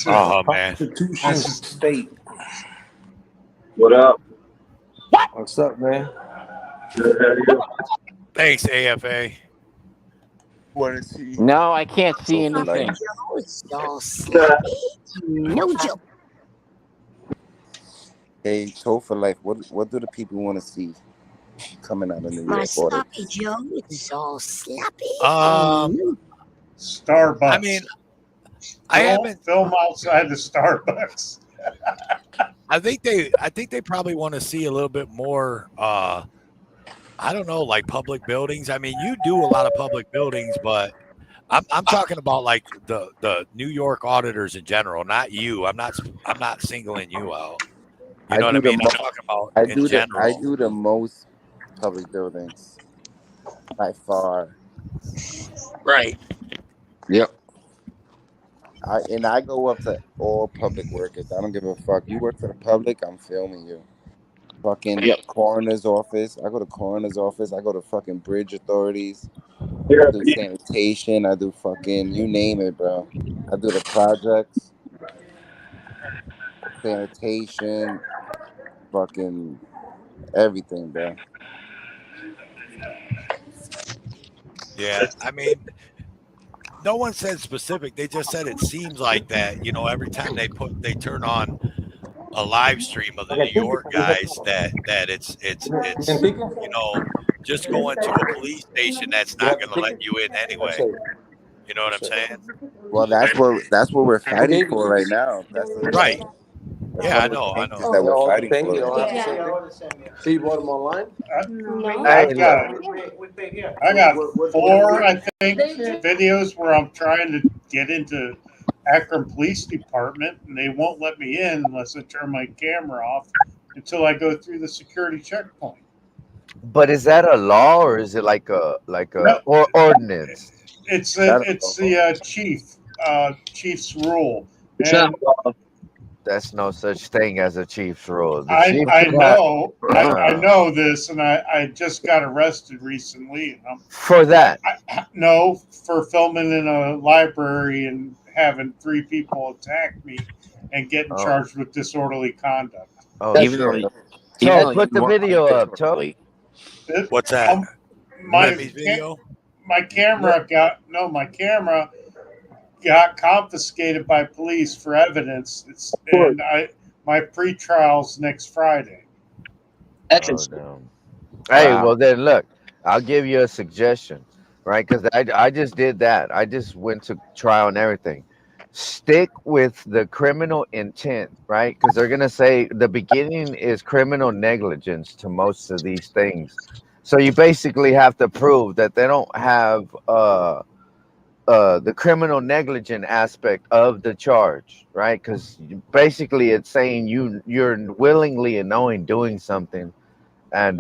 Oh man. Constitution State. What up? What's up, man? Good, how are you? Thanks, AFA. Want to see? No, I can't see So for anything. life. So sloppy. No joke. Hey, Toe for life. What do the people want to see coming out of New My York sloppy audit? Joe is so sloppy. Starbucks. I mean, I haven't. Film outside the Starbucks. I think they probably want to see a little bit more. I don't know, like public buildings. I mean, you do a lot of public buildings, but I'm talking about like the New York auditors in general, not you. I'm not singling you out. You know what I mean? I'm talking about in general. I do the most public buildings by far. Right. Yep. I go up to all public workers. I don't give a fuck. You work for the public, I'm filming you. Fucking coroner's office. I go to coroner's office. I go to fucking bridge authorities. I do sanitation. I do fucking you name it, bro. I do the projects, sanitation, fucking everything, bro. Yeah, I mean, no one said specific. They just said it seems like that. You know, every time they turn on a live stream of the New York guys, that it's you know, just going to a police station that's not going to let you in anyway. You know what I'm saying? Well, that's what we're fighting for right now. That's right. Yeah, I know. That we're fighting for. You don't have to say anything. So you bought them online? I got 4, I think, videos where I'm trying to get into Akron Police Department, and they won't let me in unless I turn my camera off until I go through the security checkpoint. But is that a law or is it like a or ordinance? It's the chief's rule. And There's no such thing as a chief's rule. The I chief know, I know this, and I just got arrested recently. for that. No, for filming in a library and having 3 people attack me and getting charged with disorderly conduct. Oh, Even though so put the video up, Toby. What's that? My video? My camera got confiscated by police for evidence. And my pre-trial's next Friday. Oh, hey, well then look, I'll give you a suggestion, right? Because I just did that. I just went to trial and everything. Stick with the criminal intent, right? Because they're gonna say the beginning is criminal negligence to most of these things. So you basically have to prove that they don't have the criminal negligent aspect of the charge, right? Because basically it's saying you're willingly and knowing doing something, and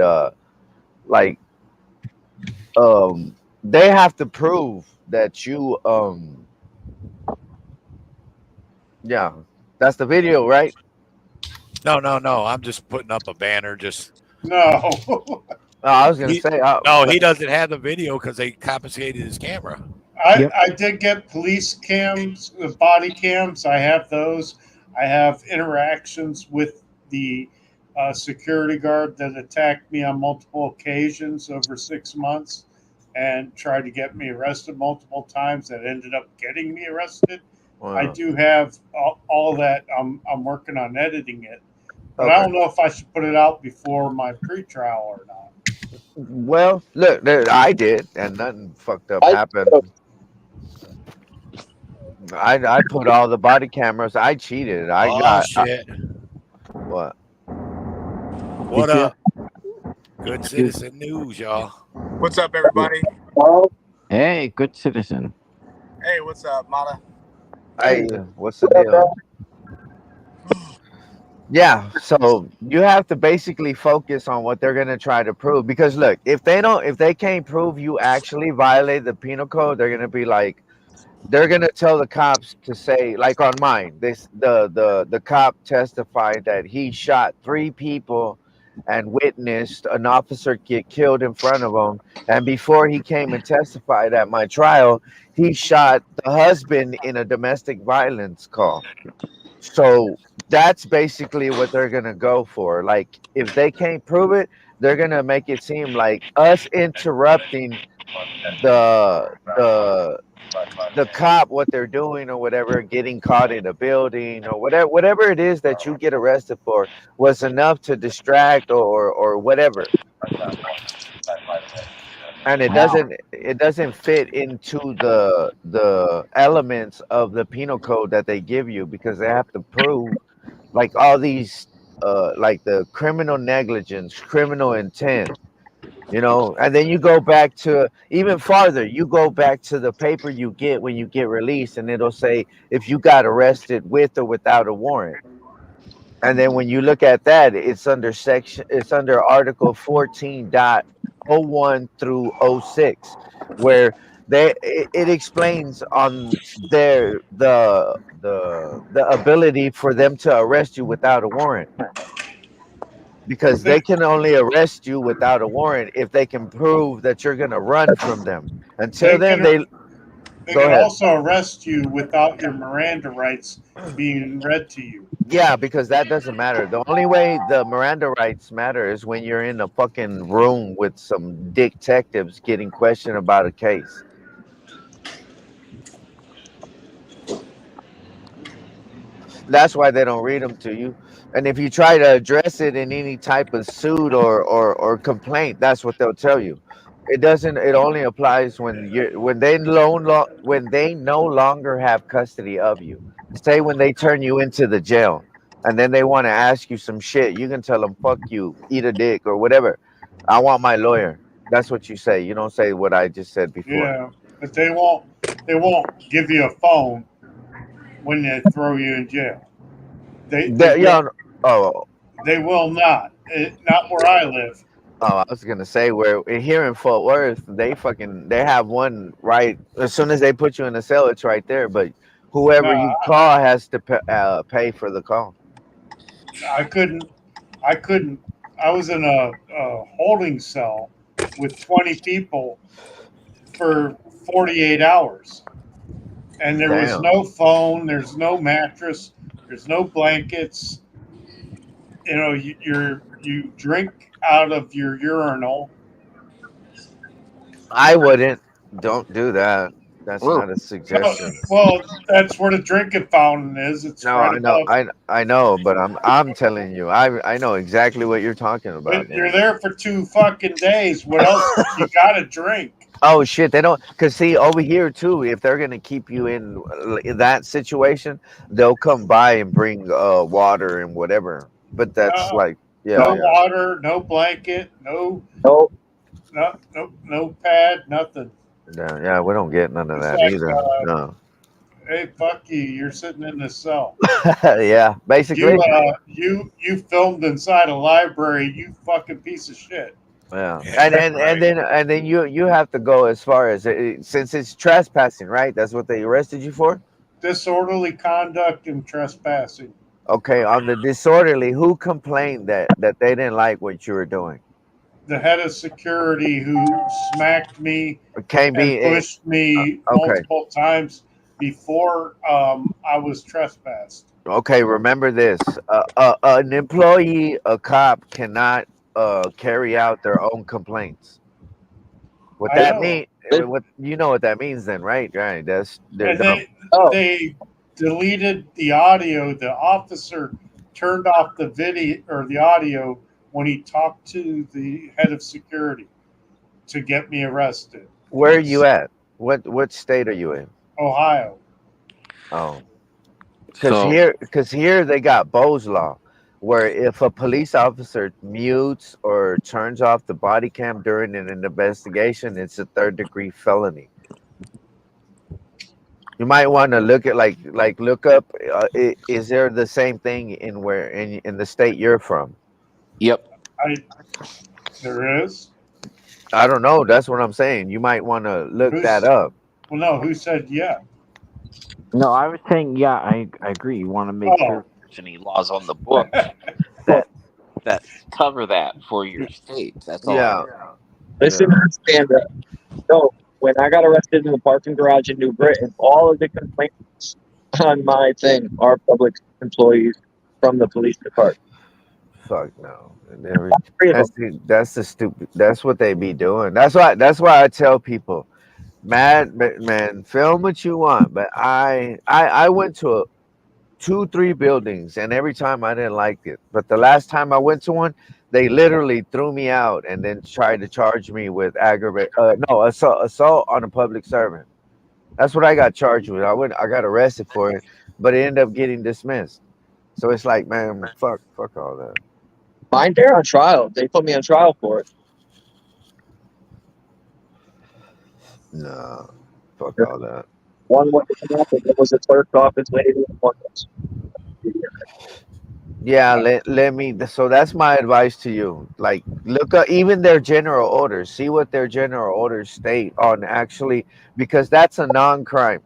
they have to prove that you yeah, that's the video, right? No. I'm just putting up a banner. Just no. I was gonna say no. He doesn't have the video because they confiscated his camera. I did get police cams, body cams. I have those. I have interactions with the security guard that attacked me on multiple occasions over 6 months and tried to get me arrested multiple times. That ended up getting me arrested. Wow. I do have all that. I'm working on editing it, but I don't know if I should put it out before my pretrial or not. Well, look, I did, and nothing fucked up happened. I put all the body cameras. I cheated. Shit. What? What up? Good citizen news, y'all. What's up, everybody? Hey, good citizen. Hey, what's up, Mata? Hey, what's the deal? Yeah, so you have to basically focus on what they're gonna try to prove. Because look, if they can't prove you actually violate the penal code, they're gonna be like, they're gonna tell the cops to say, like on mine, the cop testified that he shot 3 people and witnessed an officer get killed in front of him. And before he came and testified at my trial, he shot the husband in a domestic violence call. So that's basically what they're gonna go for. Like, if they can't prove it, they're gonna make it seem like us interrupting the the the cop, what they're doing or whatever, getting caught in a building or whatever it is that you get arrested for, was enough to distract or whatever. And it doesn't fit into the elements of the penal code that they give you, because they have to prove like all these like the criminal negligence, criminal intent, and then you go back to even farther. You go back to the paper you get when you get released, and it'll say if you got arrested with or without a warrant. And then when you look at that, it's under Article 14.01 through '06, where it explains on the ability for them to arrest you without a warrant, because they can only arrest you without a warrant if they can prove that you're going to run from them. Until then, They go can ahead. also arrest you without your Miranda rights being read to you. Yeah, because that doesn't matter. The only way the Miranda rights matter is when you're in a fucking room with some detectives getting questioned about a case. That's why they don't read them to you. And if you try to address it in any type of suit or complaint, that's what they'll tell you. It doesn't. It only applies when they no longer have custody of you. Say when they turn you into the jail, and then they want to ask you some shit. You can tell them, "Fuck you, eat a dick," or whatever. I want my lawyer. That's what you say. You don't say what I just said before. Yeah, but they won't give you a phone when they throw you in jail. They will not. Not where I live. Oh, I was gonna say, where here in Fort Worth, they have one right as soon as they put you in the cell, it's right there. But whoever you call has to pay for the call. I couldn't. I was in a holding cell with 20 people for 48 hours, and there was no phone. There's no mattress. There's no blankets. You drink out of your urinal. I wouldn't. Don't do that. That's not a suggestion. Well, that's where the drinking fountain is. It's right above. I know, but I'm telling you, I know exactly what you're talking about. But you're there for 2 fucking days. What else? You gotta drink. Oh shit, they don't. Cause see, over here too, if they're gonna keep you in that situation, they'll come by and bring water and whatever. But that's no water, no blanket, no pad, nothing. Yeah, we don't get none of that either. No. Hey, fuck you! You're sitting in the cell. Yeah, basically. You filmed inside a library. You fucking piece of shit. Yeah, and then you have to go as far as since it's trespassing, right? That's what they arrested you for. Disorderly conduct and trespassing. Okay, on the disorderly, who complained that they didn't like what you were doing? The head of security, who smacked me and pushed me multiple times before I was trespassed. Okay, remember this: an employee, a cop, cannot carry out their own complaints. What that means? What you know what that means, then, right? Right. They deleted the audio. The officer turned off the video or the audio when he talked to the head of security to get me arrested. Where are you at? What state are you in? Ohio. Oh, because here they got Bo's law, where if a police officer mutes or turns off the body cam during an investigation, it's a 3rd-degree felony. You might want to look at look up. Is there the same thing in the state you're from? Yep. There is. I don't know. That's what I'm saying. You might want to look that up. Well, no. Who said yeah? No, I was saying yeah. I agree. You want to make sure there's any laws on the book that that cover that for your state. That's all. Yeah. Listen, stand up. No, when I got arrested in the parking garage in New Britain, all of the complaints on my thing are public employees from the police department. Fuck no. Three of them. That's the stupid. That's what they be doing. That's why I tell people, man, film what you want. But I went to 2, 3 buildings, and every time I didn't like it. But the last time I went to one, they literally threw me out and then tried to charge me with assault on a public servant. That's what I got charged with. I got arrested for it, but it ended up getting dismissed. So it's like, man, fuck all that. Mine, they're on trial. They put me on trial for it. No, fuck all that. One was a clerk office lady. One was. Yeah, let me. So that's my advice to you. Like, look up even their general orders. See what their general orders state on actually, because that's a non-crime,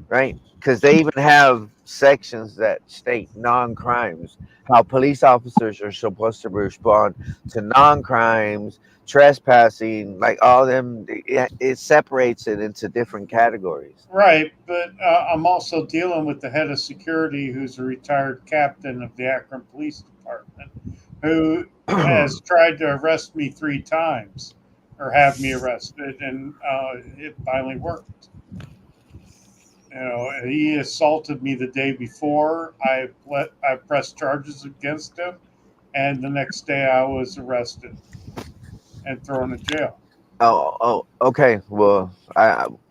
right? Because they even have sections that state non-crimes, how police officers are supposed to respond to non-crimes, trespassing, like all them. It separates it into different categories. Right, but I'm also dealing with the head of security, who's a retired captain of the Akron Police Department, who has tried to arrest me 3 times, or have me arrested, and it finally worked. You know, he assaulted me the day before. I pressed charges against him, and the next day I was arrested and thrown in jail. Oh, okay. Well,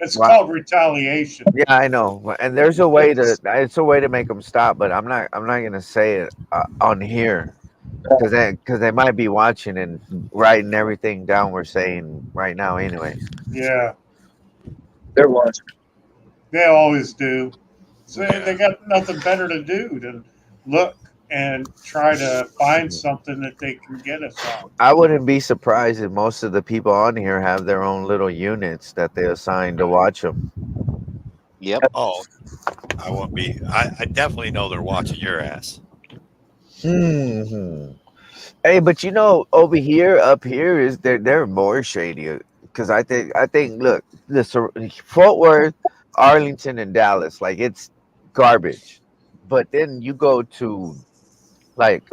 It's called retaliation. Yeah, I know, and there's a way to. It's a way to make them stop, but I'm not gonna say it on here because they might be watching and writing everything down we're saying right now, anyway. Yeah, They're watching. they always do. So they got nothing better to do than look and try to find something that they can get us on. I wouldn't be surprised if most of the people on here have their own little units that they assign to watch them. Yep. Oh, I won't be. I definitely know they're watching your ass. Hmm. Hey, but you know, up here is they're more shady because I think look, Fort Worth, Arlington, and Dallas, like it's garbage. But then you go to like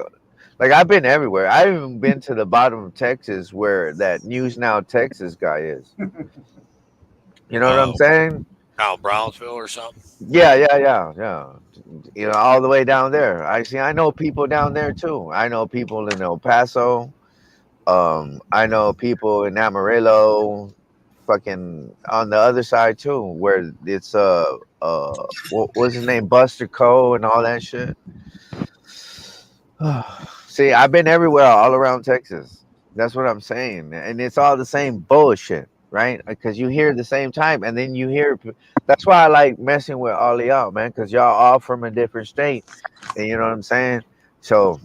I've been everywhere. I've even been to the bottom of Texas where that News Now Texas guy is. You know what I'm saying? Out Brownsville or something. Yeah. You know, all the way down there. I know people down there too. I know people in El Paso. I know people in Amarillo, fucking on the other side too, where it's what's his name, Buster Cole and all that shit. See, I've been everywhere, all around Texas. That's what I'm saying, and it's all the same bullshit, right? Because you hear the same time, and then you hear. That's why I like messing with all of y'all, man, because y'all all from a different state, and you know what I'm saying. So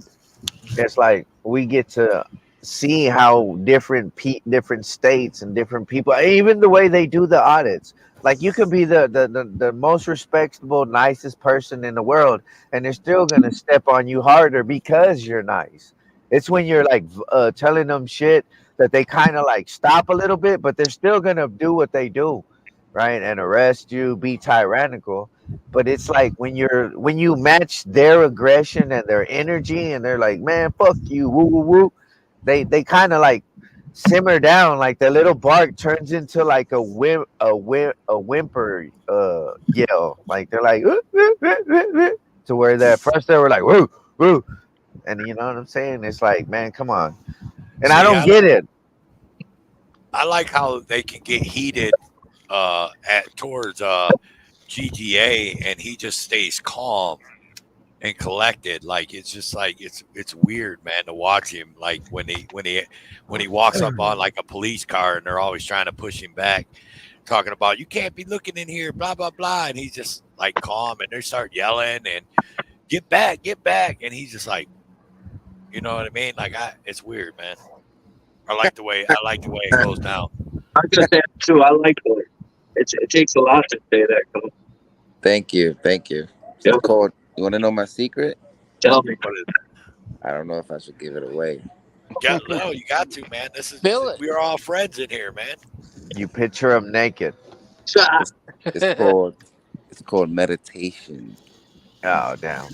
it's like we get to see how different states and different people, even the way they do the audits. Like you could be the most respectable, nicest person in the world, and they're still gonna step on you harder because you're nice. It's when you're like telling them shit that they kind of like stop a little bit, but they're still gonna do what they do, right? And arrest you, be tyrannical. But it's like when you match their aggression and their energy, and they're like, man, fuck you, woo woo woo. They kind of like simmer down, like the little bark turns into like a whimper yell, like they're like to where at first they were like woo woo, and you know what I'm saying, it's like, man, come on. And I don't get it. I like how they can get heated towards GTA, and he just stays calm and collected. Like it's just like it's weird, man, to watch him. Like when he walks up on like a police car and they're always trying to push him back, talking about you can't be looking in here, blah blah blah, and he's just like calm, and they start yelling and get back, and he's just like, you know what I mean? Like it's weird, man. I like the way it goes down. I'm gonna say it too. I like it. It takes a lot to say that. Cole. Thank you. Yeah. Cole, you want to know my secret? Tell me. I don't know if I should give it away. No, you got to, man. This is Spill it. we're all friends in here, man. You picture him naked. It's called meditation. Oh damn.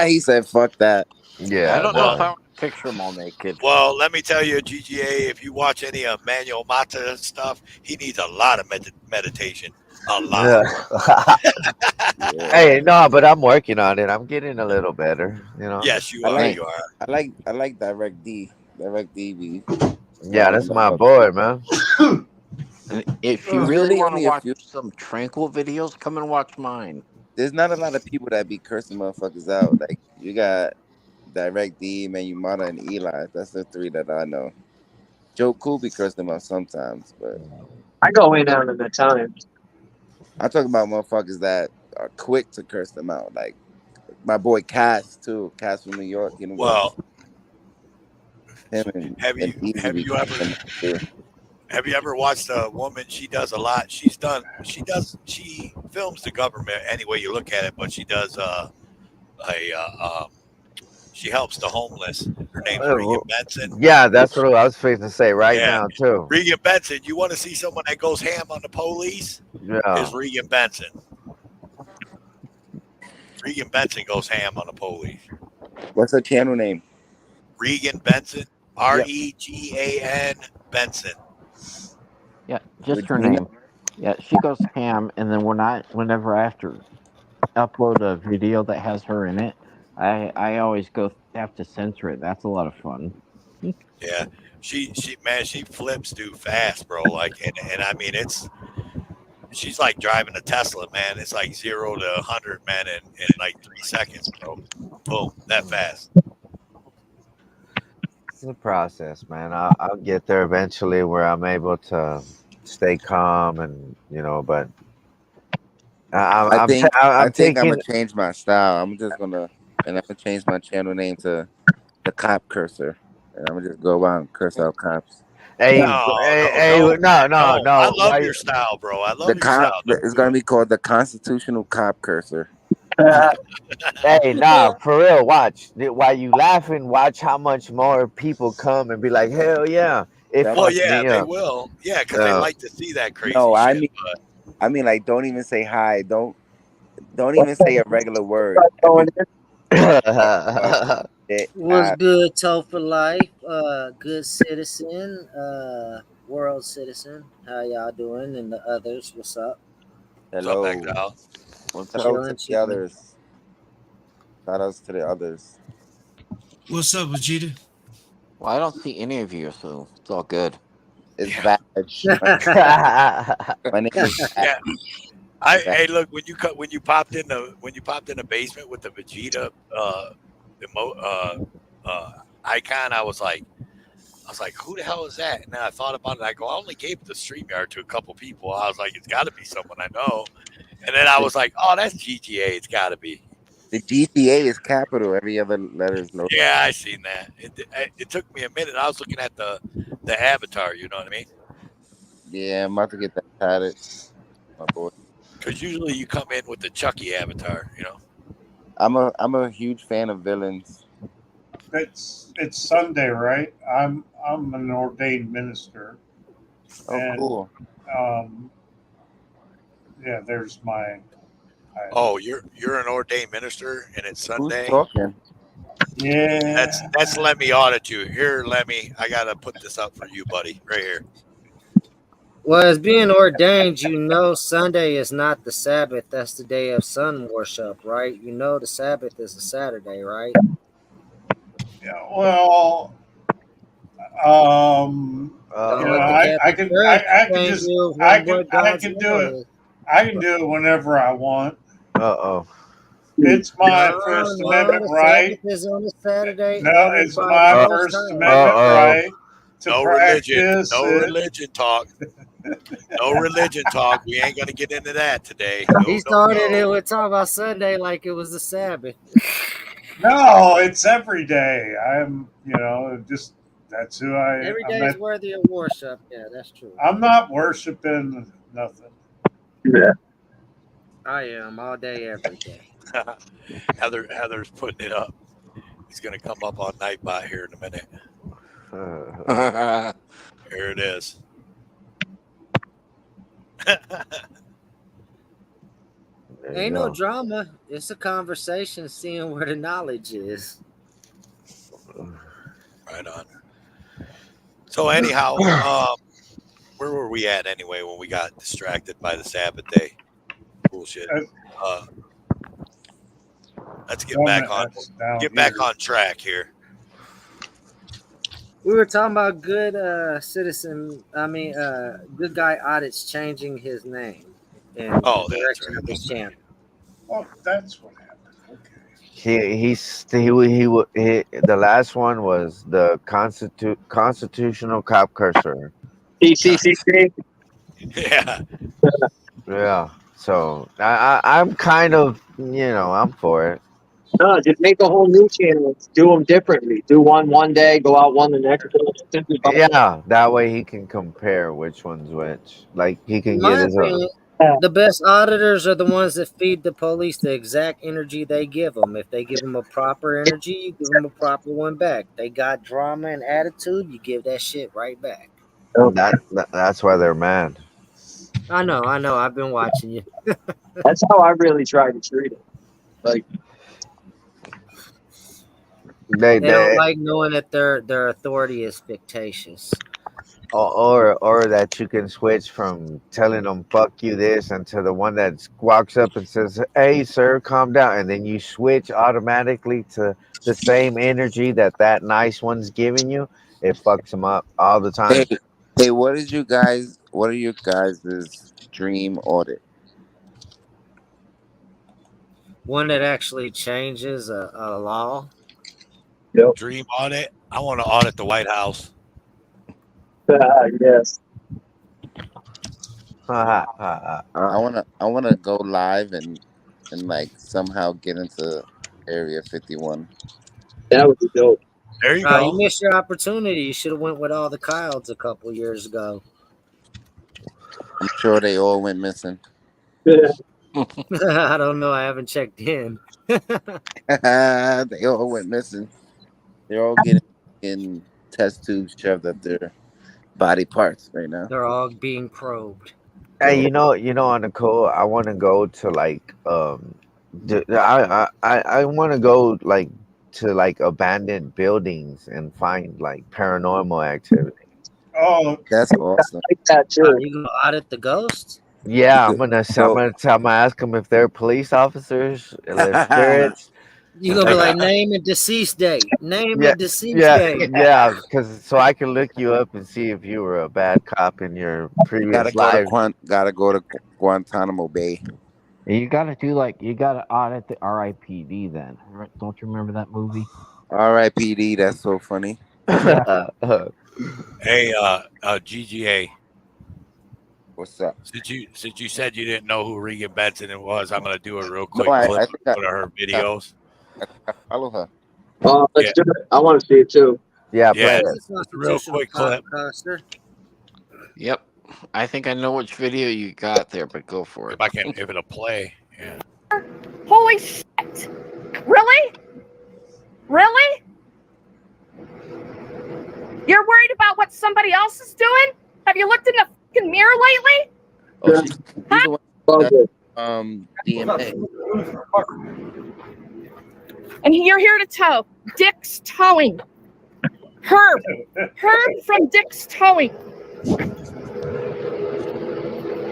He said, "Fuck that." Yeah. I don't know if no. I want to picture them all naked. Well, let me tell you, GGA, if you watch any of Manuel Mata stuff, he needs a lot of meditation. A lot. Yeah. Hey, no, but I'm working on it. I'm getting a little better. You know. Yes, you I are. like- You are. I like Direct D. Direct D. Yeah, that's my boy, man. And if you There's really really want to only a watch few- some tranquil videos, come and watch mine. There's not a lot of people that be cursing motherfuckers out. Like you got Direct D, Manumata, and Eli. That's the three that I know. Joe Cool be cursing them out sometimes, but I go in on them at times. I'm talking about motherfuckers that are quick to curse them out. Like my boy Cass too. Cass from New York. You know. Well, him and have you ever watched a woman? She does a lot. She films the government any way you look at it, but she does she helps the homeless. Her name's Regan Benson. Yeah, that's what I was fixing to say right Yeah. now too. Regan Benson. You want to see someone that goes ham on the police? Yeah. Is Regan Benson. Regan Benson goes ham on the police. What's her channel name? Regan Benson. Regan Benson. Yeah, just her name. Yeah, she goes ham, and then whenever I have to upload a video that has her in it, I always have to censor it. That's a lot of fun. Yeah, she flips dude fast, bro. Like, and I mean, she's like driving a Tesla, man. It's like 0 to 100, man, in like 3 seconds, bro. Boom, that fast. It's a process, man. I'll get there eventually where I'm able to stay calm and but I think I'm thinking gonna change my style. I'm gonna change my channel name to the Cop Cursor. And I'm gonna just go around and curse out cops. Hey, No. I love your style, bro. I love your style. It's gonna be called the Constitutional Cop Cursor. Hey, nah, for real. Watch while you laughing. Watch how much more people come and be like, "Hell yeah!" They will. Yeah, because they like to see that crazy. No, I shit, mean, like, don't even say hi. Don't even say a regular word. What's good, Topher Life? Good citizen, world citizen. How y'all doing? And the others, what's up? Hello. What's Shout out to the others. Shout outs to the others. What's up, Vegeta? Well, I don't see any of you, so it's all good. It's Badge. My name is Badge. Hey, look, when you popped in the basement with the Vegeta icon, I was like, who the hell is that? And then I thought about it. I go, I only gave the StreamYard to a couple people. I was like, it's got to be someone I know. And then I was like, oh, that's GTA. It's got to be. The GTA is capital. Every other letter is no. Yeah, I seen that. It took me a minute. I was looking at the avatar. You know what I mean? Yeah, I'm about to get that tatted, my boy. Because usually you come in with the Chucky avatar. You know. I'm a huge fan of villains. It's Sunday, right? I'm an ordained minister. Oh, and, cool. Yeah, there's my. Oh, you're an ordained minister, and it's Sunday. Who's talking? Yeah. That's Lemmy audit you. Here, Lemmy, I gotta put this up for you, buddy, right here. Well, as being ordained, Sunday is not the Sabbath. That's the day of sun worship, right? The Sabbath is a Saturday, right? Yeah. Well, I can do it. I can do it whenever I want. It's my First Amendment right. Is on a Saturday. No, it's my First Amendment right to practice. No religion talk. No religion talk. We ain't gonna get into that today. He started it with talking about Sunday like it was the Sabbath. No, it's every day. I'm, just that's who I am. Every day is worthy of worship. Yeah, that's true. I'm not worshiping nothing. Yeah. I am all day, every day. Heather's putting it up. He's gonna come up on Nightbot here in a minute. Here it is. Ain't no drama. It's a conversation, seeing where the knowledge is. Right on. So anyhow, where were we at anyway when we got distracted by the Sabbath day bullshit? Let's get back on track here. We were talking about good good guy audits changing his name and the direction of his channel. Oh, that's what happened. He the last one was the constitutional cop cursor. CCCC. Yeah. Yeah. So I'm kind of, I'm for it. No, just make a whole new channel. Do them differently. Do one day, go out one the next day. Yeah, that way he can compare which one's which. Like he can In get my his own. opinion, the best auditors are the ones that feed the police the exact energy they give them. If they give them a proper energy, you give them a proper one back. They got drama and attitude, you give that shit right back. That's why they're mad. I know. I've been watching you. That's how I really try to treat it. Like they don't like knowing that their authority is fictitious. Or that you can switch from telling them "fuck you" this and to the one that walks up and says, "Hey, sir, calm down," and then you switch automatically to the same energy that nice one's giving you. It fucks them up all the time. Hey, what are your guys' dream audit? One that actually changes a law. Yep. Dream audit. I want to audit the White House. Yes. I wanna go live and like somehow get into Area 51. That would be dope. There you go. You missed your opportunity. You should have went with all the Kyles a couple years ago. I'm sure they all went missing. I don't know. I haven't checked in. They all went missing. They're all getting in test tubes shoved up their body parts right now. They're all being probed. Hey, on the cool, I want to go to like I want to go like to like abandoned buildings and find like paranormal activity. Oh, that's awesome. I like that too. You gonna audit the ghosts? Yeah, I'm gonna ask them if they're police officers, if they're spirits. You gonna be like, name and deceased date. Name and deceased date. Yeah, because so I can look you up and see if you were a bad cop in your previous life. Gotta go to Guantanamo Bay. You gotta audit the RIPD then. Don't you remember that movie? RIPD, that's so funny. Hey, GGA. What's up? Since you said you didn't know who Regan Benson was, I'm gonna do a real quick I clip think of one of her videos. I follow her. Let's do it. I want to see it too. Yeah, play it. Real quick clip. Yep. I think I know which video you got there, but go for it. If it'll play. Yeah. Holy shit! Really? Really? You're worried about what somebody else is doing? Have you looked in the fucking mirror lately? Oh, she's the one DMA. And you're here to tow. Dick's Towing. Herb from Dick's Towing.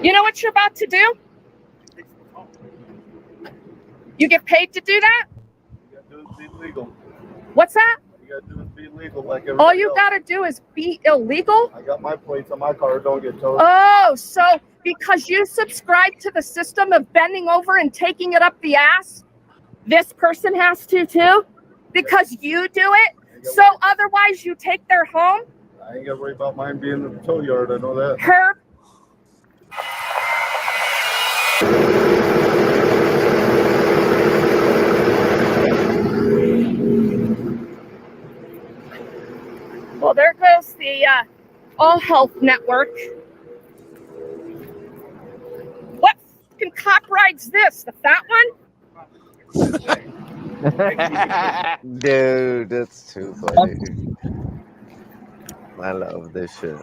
You know what you're about to do? You get paid to do that? You gotta do is be legal. What's that? You gotta do is be legal like everybody All you else. gotta do is be illegal? I got my plates on my car, don't get towed. Oh, so because you subscribe to the system of bending over and taking it up the ass, this person has to too? Because you do it? So otherwise you take their home? I ain't gotta worry about mine being in the tow yard, I know that. Herb? Well, there goes the All Health Network. What fucking cop rides this? The fat one? Dude, that's too funny. I love this shit.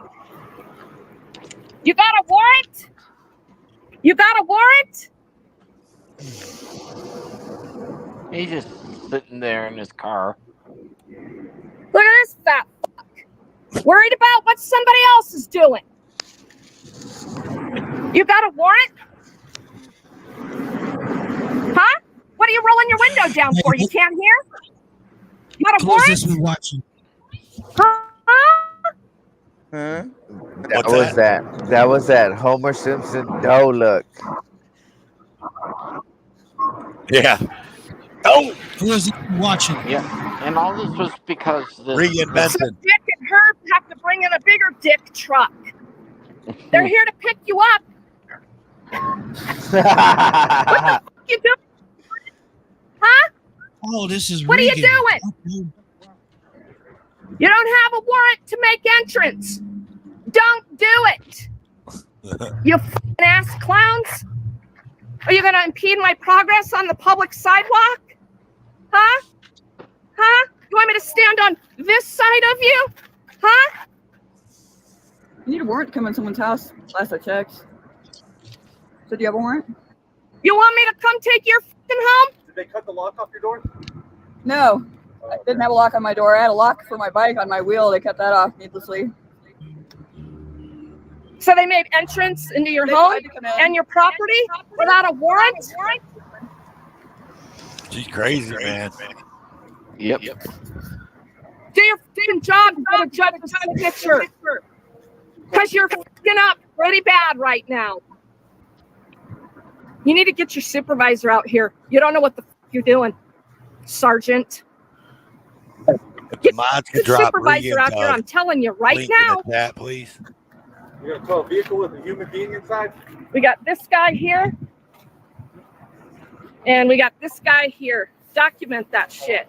You got a warrant? You got a warrant? He's just sitting there in his car. Look at this fat fuck. Worried about what somebody else is doing. You got a warrant? Huh? What are you rolling your window down for? You can't hear? You got a Close this warrant? one watching. Huh? Huh? That was that Homer Simpson dough look. Yeah. Oh, Close this one watching. Yeah, and all this was because So reinvented. Dick and Herb have to bring in a bigger dick truck. They're here to pick you up. What you doing? Huh? Oh, this is What are you Regan. doing? You don't have a warrant to make entrance. Don't do it. You f***ing ass clowns. Are you going to impede my progress on the public sidewalk? Huh? Huh? You want me to stand on this side of you? Huh? You need a warrant to come in someone's house. Last I checked. So do you have a warrant? You want me to come take your f***ing home? Did they cut the lock off your door? No. I didn't have a lock on my door. I had a lock for my bike on my wheel. They cut that off needlessly. So they made entrance into your They home tried to come in. and your property without a warrant? She's crazy, man. Yep. Do your f***ing job and go to judge the signature. Because you're f***ing up pretty bad right now. You need to get your supervisor out here. You don't know what the f*** you're doing, Sergeant. The mods can The drop supervisor out here, I'm telling you right link in now. the chat, please. You got a tow vehicle with a human being inside? We got this guy here. And we got this guy here. Document that shit.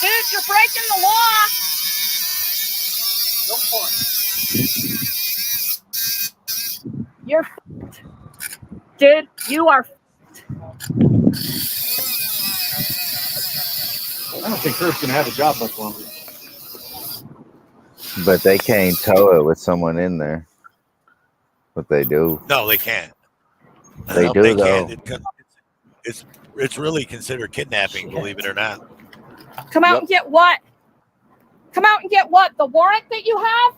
Dude, you're breaking the law. No point. You're f***ed. Dude, you are f***ed. I don't think Herb's gonna have a job much longer. But they can't tow it with someone in there. But they do. No, they can't. They No, do, though. can't. It's really considered kidnapping, believe it or not. Come out and get what? Come out and get what? The warrant that you have?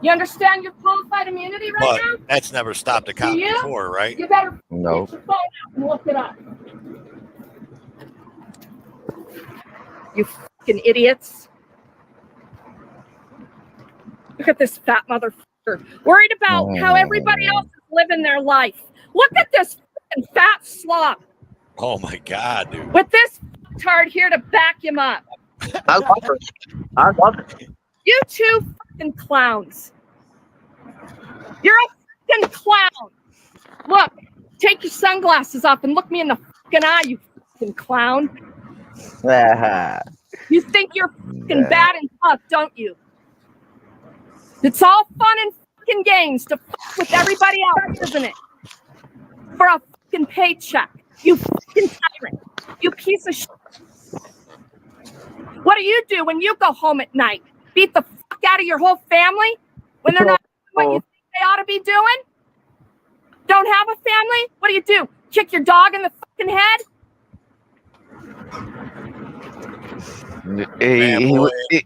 You understand your qualified immunity right But now? that's never stopped a cop Do you? before, right? You better No. get your phone out and look it up. You fucking idiots. Look at this fat motherfucker. Worried about how everybody else is living their life. Look at this fucking fat slob Oh my God, dude. with this tard here to back him up. I love her. I love her. You two fucking clowns. You're a fucking clown. Look, take your sunglasses off and look me in the fucking eye, you fucking clown. You think you're fucking bad and tough, don't you? It's all fun and fucking games to fuck with everybody else, isn't it? For a fucking paycheck. You fucking tyrant. You piece of shit. What do you do when you go home at night? Beat the fuck out of your whole family when they're not doing what you think they ought to be doing? Don't have a family? What do? Kick your dog in the fucking head?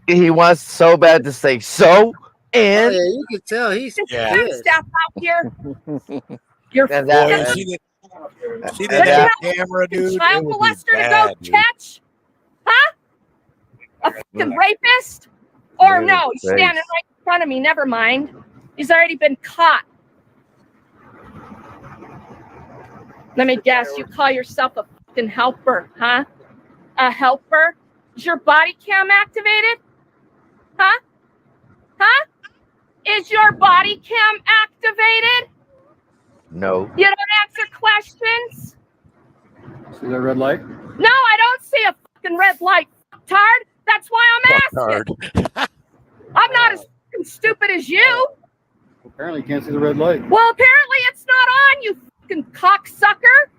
He wants so bad to say so and yeah, you can tell he's Staff out here. You're And Boy, that- see Did you that have camera, dude? child It would be molester to bad, go dude. catch? Huh? A fucking rapist? Or Dude, no, he's standing thanks. right in front of me. Never mind. He's already been caught. Let me guess. You call yourself a fucking helper, huh? A helper? Is your body cam activated? Huh? Huh? Is your body cam activated? no. You don't answer questions? See that red light? No, I don't see a fucking red light, tard. That's why I'm asking. I'm not as fucking stupid as you. Apparently, you can't see the red light. Well, apparently it's not on, you fucking cocksucker.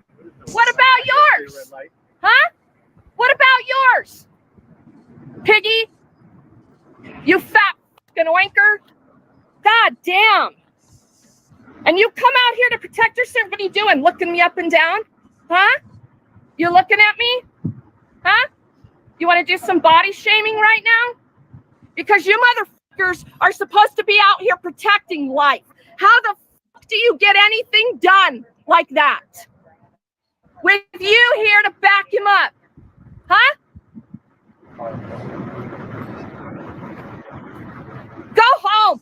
What about yours? Huh? What about yours? Piggy? You fat fucking oinker? God damn. And you come out here to protect yourself. What are you doing? Looking me up and down? Huh? You looking at me? Huh? You want to do some body shaming right now? Because you motherfuckers are supposed to be out here protecting life. How the fuck do you get anything done like that? With you here to back him up. Huh? Go home.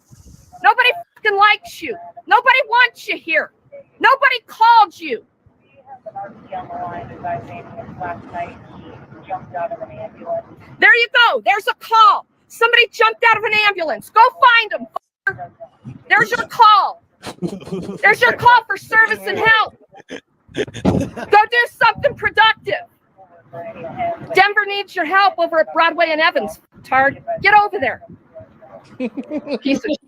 Nobody fucking likes you. Nobody wants you here. Nobody called you. There you go. There's a call. Somebody jumped out of an ambulance. Go find them. There's your call. There's your call for service and help. Go do something productive. Denver needs your help over at Broadway and Evans. Tard, get over there. Piece of shit.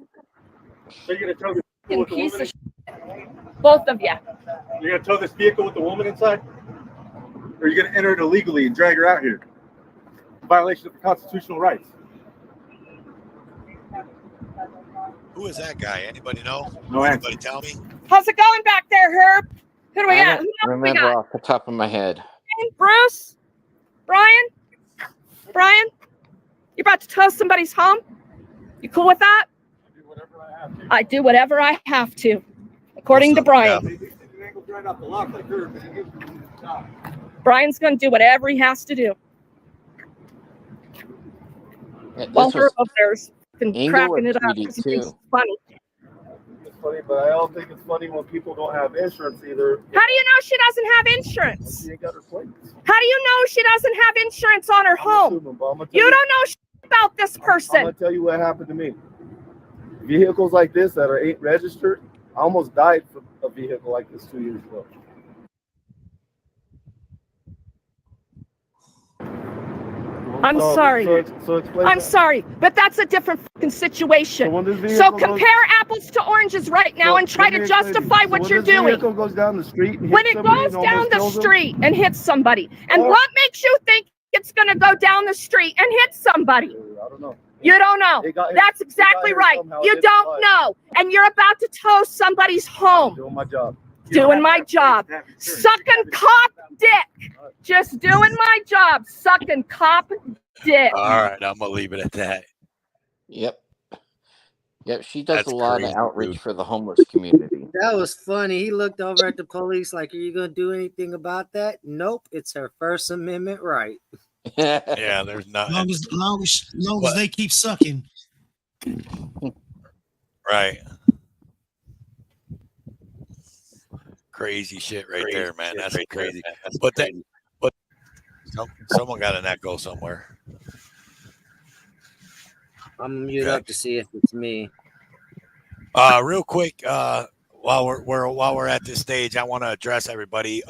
So you're gonna tow this vehicle with the Piece woman? of shit. Both of you. You're gonna tow this vehicle with the woman inside, or are you gonna enter it illegally and drag her out here? Violation of constitutional rights. Who is that guy? Anybody know? No Anybody tell me? How's it going back there, Herb? Who do we I got? don't Who else we remember got? off the top of my head. Bruce? Brian? Brian? You about to tow somebody's home? You cool with that? I do whatever I have to, according to Brian. Brian's going to do whatever he has to do. Yeah, Well, this Herb was up there's been Engel cracking or it up. Tweety 'Cause he thinks too. it's funny. It's funny, but I don't think it's funny when people don't have insurance either. How do you know she doesn't have insurance? She ain't got her plates. How do you know she doesn't have insurance on her home? Assuming, but I'm gonna tell You don't know shit about this I'm person. gonna tell you what happened to me. Vehicles like this that ain't registered, I almost died for a vehicle like this 2 years ago. I'm So- sorry. So explain I'm that. sorry, but that's a different fucking situation. So when this So vehicle goes- compare apples to oranges right now So and try let me to explain to you. justify So what when you're this doing. vehicle goes down the street and When hits it somebody goes and down almost the kills them, street and hits somebody, and Or- what makes you think it's going to go down the street and hit somebody? I don't know. You don't know. It got hit- That's it got exactly hit right. somehow. You It didn't don't fly. know. And you're about to tow somebody's home. Doing my job. Doing my job. Sucking cop dick. Just doing my job. Sucking cop dick. All right, I'm gonna leave it at that. Yep. Yep, she does That's a lot crazy, of outreach dude. for the homeless community. That was funny. He looked over at the police like, are you going to do anything about that? Nope. It's her First Amendment right. Yeah, there's nothing. Long as What? they keep sucking. Right. Crazy shit right there, man. That's crazy. But someone got an echo somewhere. I'm mute Okay. up to see if it's me. Real quick, while we're at this stage, I want to address everybody.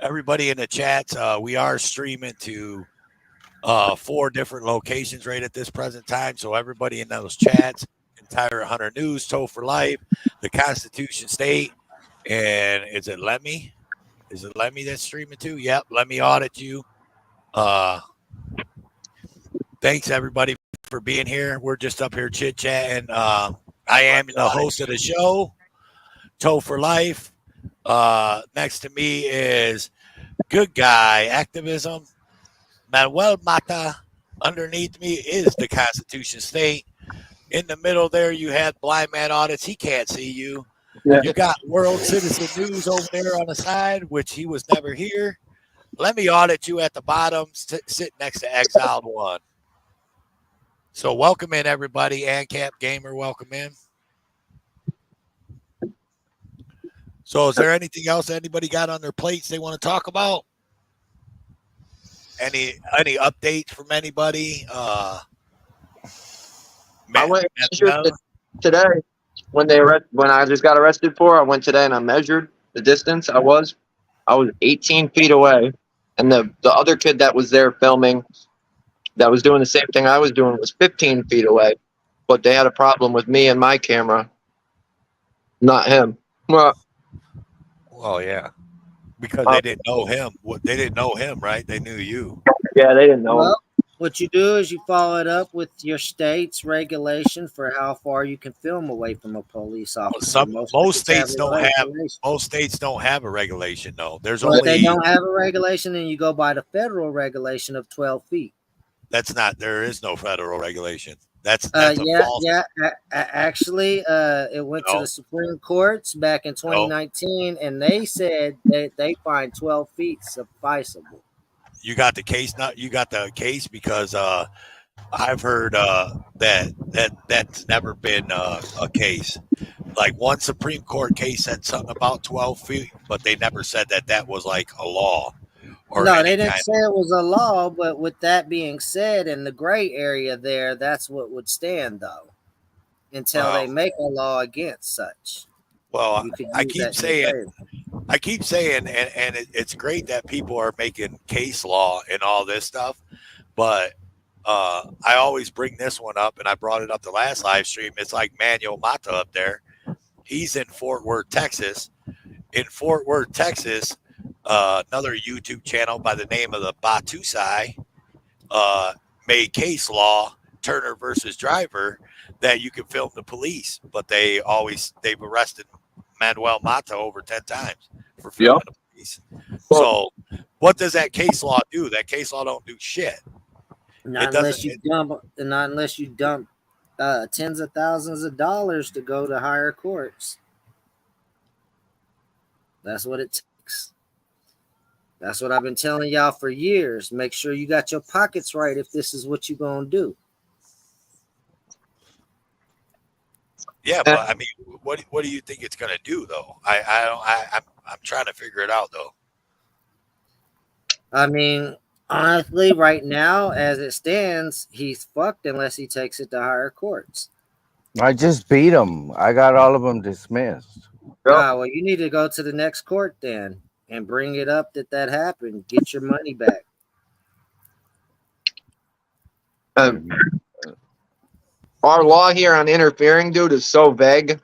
Everybody in the chats, we are streaming to 4 different locations right at this present time. So everybody in those chats, Entire Hunter News, Toll for Life, the Constitution State, and is it Lemmy? Is it Lemmy that's streaming too? Yep, let me audit you. Thanks everybody for being here. We're just up here chit chatting. I am the host of the show, Toll for Life. Next to me is Good Guy Activism, Manuel Mata. Underneath me is the Constitution State. In the middle there, you had Blind Man Audits. He can't see you. Yeah. You got World Citizen News over there on the side, which he was never here. Let me audit you at the bottom, sit next to Exiled One. So welcome in, everybody. ANCAP Gamer, welcome in. So is there anything else anybody got on their plates they want to talk about? Any updates from anybody? I went and measured today when I just got arrested for. I went today and I measured the distance. I was 18 feet away, and the other kid that was there filming, that was doing the same thing I was doing, was 15 feet away. But they had a problem with me and my camera, Not him. Well, yeah, because they didn't know him. They didn't know him, right? They knew you. yeah, they didn't know him. Well, what you do is you follow it up with your state's regulation for how far you can film away from a police officer. Most states don't have. Most states don't have a regulation. No, there's Well, only. if they don't have a regulation, then you go by the federal regulation of 12 feet. That's not. There is no federal regulation. That's a false. Actually, it went to the Supreme Courts back in 2019, and they said that they find 12 feet sufficeable. You got the case. You got the case because I've heard that's never been a case. Like one Supreme Court case said something about 12 feet, but they never said that was like a law. No, they didn't say it was a law, but with that being said, in the gray area there, that's what would stand, though, until they make a law against such. Well, I keep saying, and it's great that people are making case law and all this stuff, but I always bring this one up, and I brought it up the last live stream. It's like Manuel Mata up there. He's in Fort Worth, Texas. In Fort Worth, Texas, another YouTube channel by the name of the Batusai made case law, Turner versus Driver, that you can film the police, but they've arrested Manuel Mata over 10 times for filming the police. So what does that case law do? That case law don't do shit. Not unless you dump tens of thousands of dollars to go to higher courts. That's what it takes. That's what I've been telling y'all for years. Make sure you got your pockets right if this is what you're gonna do. Yeah, but I mean, what do you think it's gonna do though? I'm trying to figure it out though. I mean, honestly, right now, as it stands, he's fucked unless he takes it to higher courts. I just beat him. I got all of them dismissed. Well, you need to go to the next court then and bring it up that happened. Get your money back. Our law here on interfering, dude, is so vague.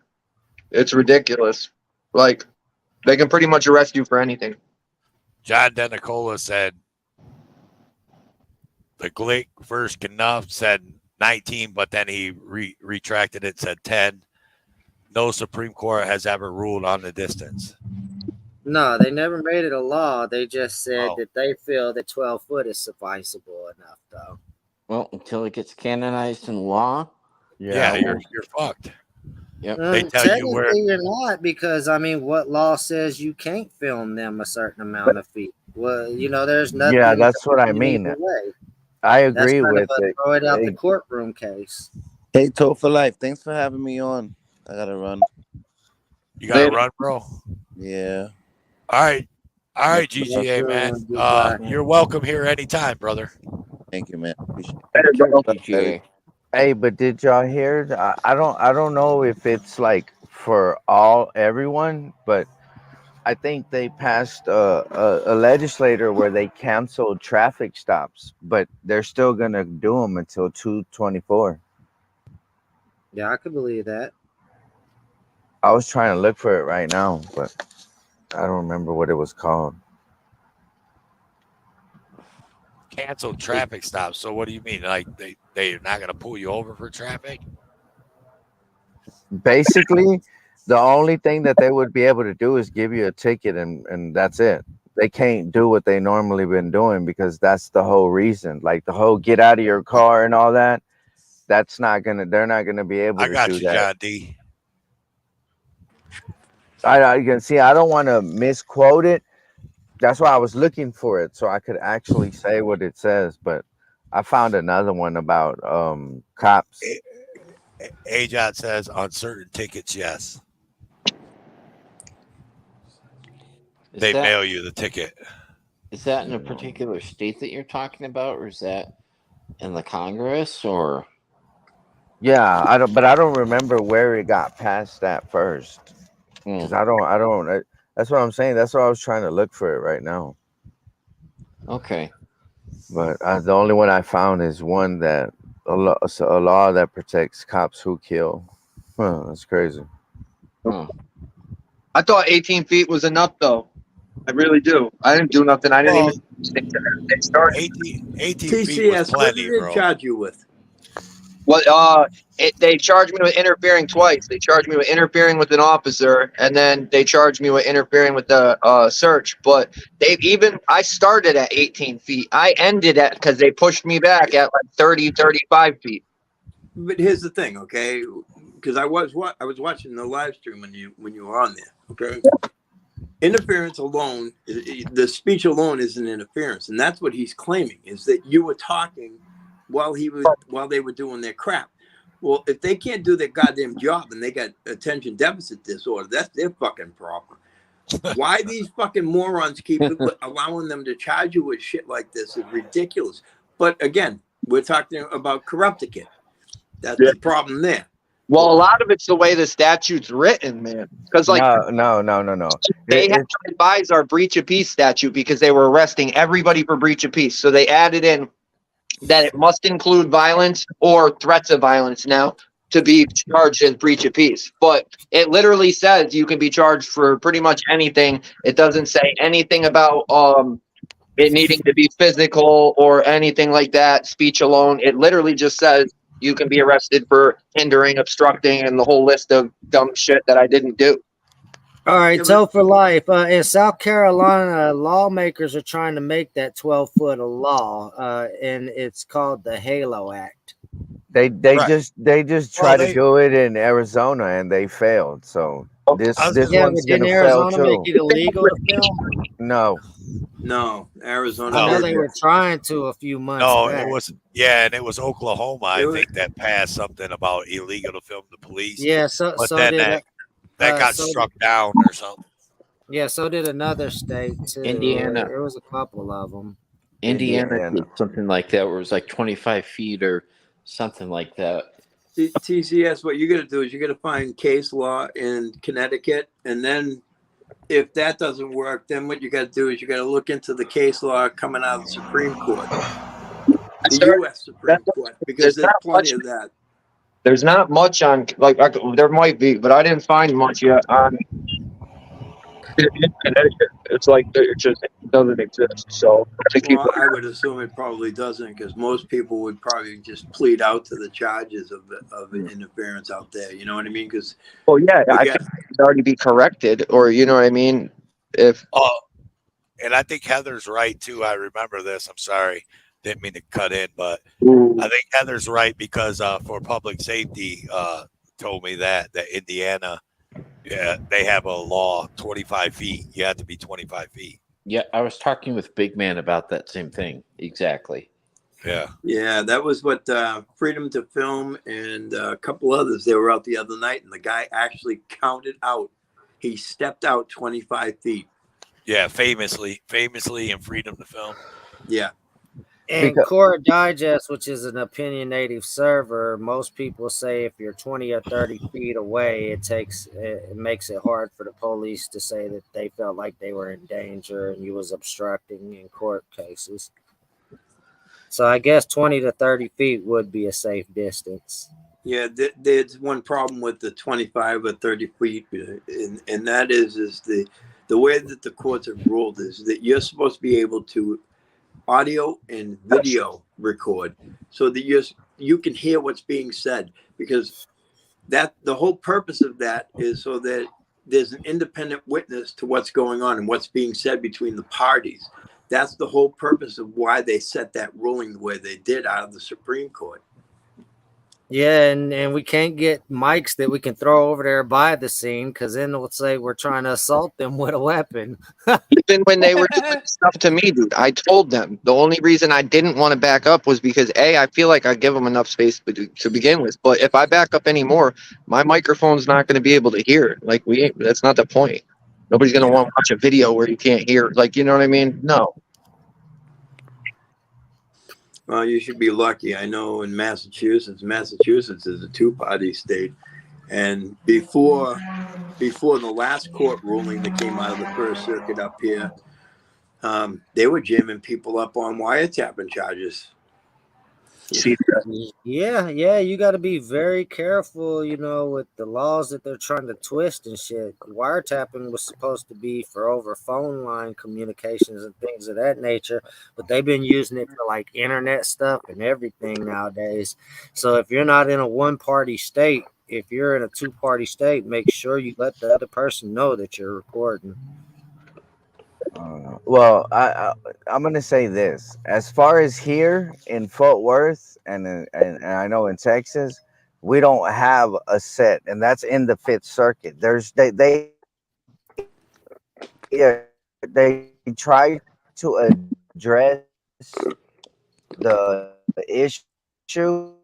It's ridiculous. Like, they can pretty much arrest you for anything. John Denicola said the Glick versus Knuff said 19, but then he retracted it, said 10. No Supreme Court has ever ruled on the distance. No, they never made it a law. They just said that they feel that 12 foot is sufficeable enough, though. Well, until it gets canonized in law. Yeah, you're fucked. Yep. They tell you where you're not, because I mean, what law says you can't film them a certain amount of feet? Well, there's nothing. Yeah, that's what I mean. I agree with it. Throw it out the courtroom case. Hey, Toe for Life, thanks for having me on. I gotta run. You gotta run, bro. Yeah. All right, GGA, man. You're welcome here anytime, brother. Thank you, man. GGA. Hey, but did y'all hear? I don't know if it's like for everyone, but I think they passed a legislator where they canceled traffic stops, but they're still gonna do them until 2/24. Yeah, I could believe that. I was trying to look for it right now, but I don't remember what it was called. Canceled traffic stops. So what do you mean? Like they're not gonna pull you over for traffic? Basically, the only thing that they would be able to do is give you a ticket, and that's it. They can't do what they normally been doing, because that's the whole reason. Like the whole get out of your car and all that. They're not gonna be able to do that. I got you, John D. I can see. I don't want to misquote it. That's why I was looking for it so I could actually say what it says. But I found another one about cops. AJOT says on certain tickets, yes. They mail you the ticket. Is that in a particular state that you're talking about, or is that in the Congress, or? Yeah, I don't remember where it got past that first. Because I don't. That's what I'm saying. That's what I was trying to look for it right now. Okay. But the only one I found is one that a law that protects cops who kill. Huh, that's crazy. I thought 18 feet was enough, though. I really do. I didn't do nothing. I didn't Well, even stick to that. They started. 18 feet was TCS, what plenty, did they bro. charge you with? Well, they charged me with interfering twice. They charged me with interfering with an officer, and then they charged me with interfering with the search. But I started at 18 feet. I ended at, because they pushed me back at like 30, 35 feet. But here's the thing, okay? Because I was watching the live stream when you were on there, okay? Interference alone, the speech alone isn't interference, and that's what he's claiming, is that you were talking while they were doing their crap. Well, if they can't do their goddamn job and they got attention deficit disorder, that's their fucking problem. Why these fucking morons keep allowing them to charge you with shit like this is ridiculous. But again, we're talking about corrupticate. That's the problem there. Well, a lot of it's the way the statute's written, man. Because no. They had to revise our breach of peace statute because they were arresting everybody for breach of peace. So they added in that it must include violence or threats of violence now to be charged as breach of peace. But it literally says you can be charged for pretty much anything. It doesn't say anything about it needing to be physical or anything like that, speech alone. It literally just says you can be arrested for hindering, obstructing, and the whole list of dumb shit that I didn't do. All right, so for life, in South Carolina, lawmakers are trying to make that 12-foot a law, and it's called the HALO Act. They just tried to do it in Arizona and they failed. So this one's gonna fail too. Make it illegal to film? No, Arizona. I know they were trying to a few months back. It was Oklahoma. I think that passed something about illegal to film the police. Yeah, but then that got struck down or something. Yeah, so did another state too. Indiana. There was a couple of them. Indiana did something like that, where it was like 25 feet or something like that. TCS, what you're going to do is you're going to find case law in Connecticut, and then if that doesn't work, then what you got to do is you got to look into the case law coming out of the Supreme Court, the U.S. Supreme Court, because there's plenty of that. There's not much on, there might be, but I didn't find much yet on Connecticut. It's like it just doesn't exist. So I would assume it probably doesn't, because most people would probably just plead out to the charges of interference out there. You know what I mean? Because I think it'd already be corrected, or you know what I mean. And I think Heather's right too. I remember this. I'm sorry, didn't mean to cut in, but I think Heather's right because for public safety, told me that Indiana. Yeah, they have a law, 25 feet. You have to be 25 feet. Yeah, I was talking with Big Man about that same thing. Exactly. Yeah, that was what Freedom to Film and a couple others, they were out the other night, and the guy actually counted out. He stepped out 25 feet. Yeah, famously in Freedom to Film. Yeah. And Court Digest, which is an opinionative server, most people say if you're 20 or 30 feet away, it makes it hard for the police to say that they felt like they were in danger and you was obstructing in court cases. So I guess 20 to 30 feet would be a safe distance. Yeah, there's one problem with the 25 or 30 feet, and that is the way that the courts have ruled is that you're supposed to be able to audio and video record so that you can hear what's being said, because that the whole purpose of that is so that there's an independent witness to what's going on and what's being said between the parties. That's the whole purpose of why they set that ruling the way they did out of the Supreme Court. Yeah, and we can't get mics that we can throw over there by the scene, because then they'll say we're trying to assault them with a weapon. Even when they were doing stuff to me, dude, I told them the only reason I didn't want to back up was because I feel like I give them enough space to begin with. But if I back up anymore, my microphone's not going to be able to hear. That's not the point. Nobody's going to want to watch a video where you can't hear. You know what I mean? No. Well, you should be lucky. I know in Massachusetts is a two-party state. And before the last court ruling that came out of the First Circuit up here, they were jamming people up on wiretapping charges. Yeah, you got to be very careful, you know, with the laws that they're trying to twist and shit. Wiretapping was supposed to be for over phone line communications and things of that nature, but they've been using it for like internet stuff and everything nowadays. So if you're not in a one-party state, if you're in a two-party state, make sure you let the other person know that you're recording. Well, I'm gonna say this. As far as here in Fort Worth and I know in Texas, we don't have a set, and that's in the Fifth Circuit. There's they try to address the issue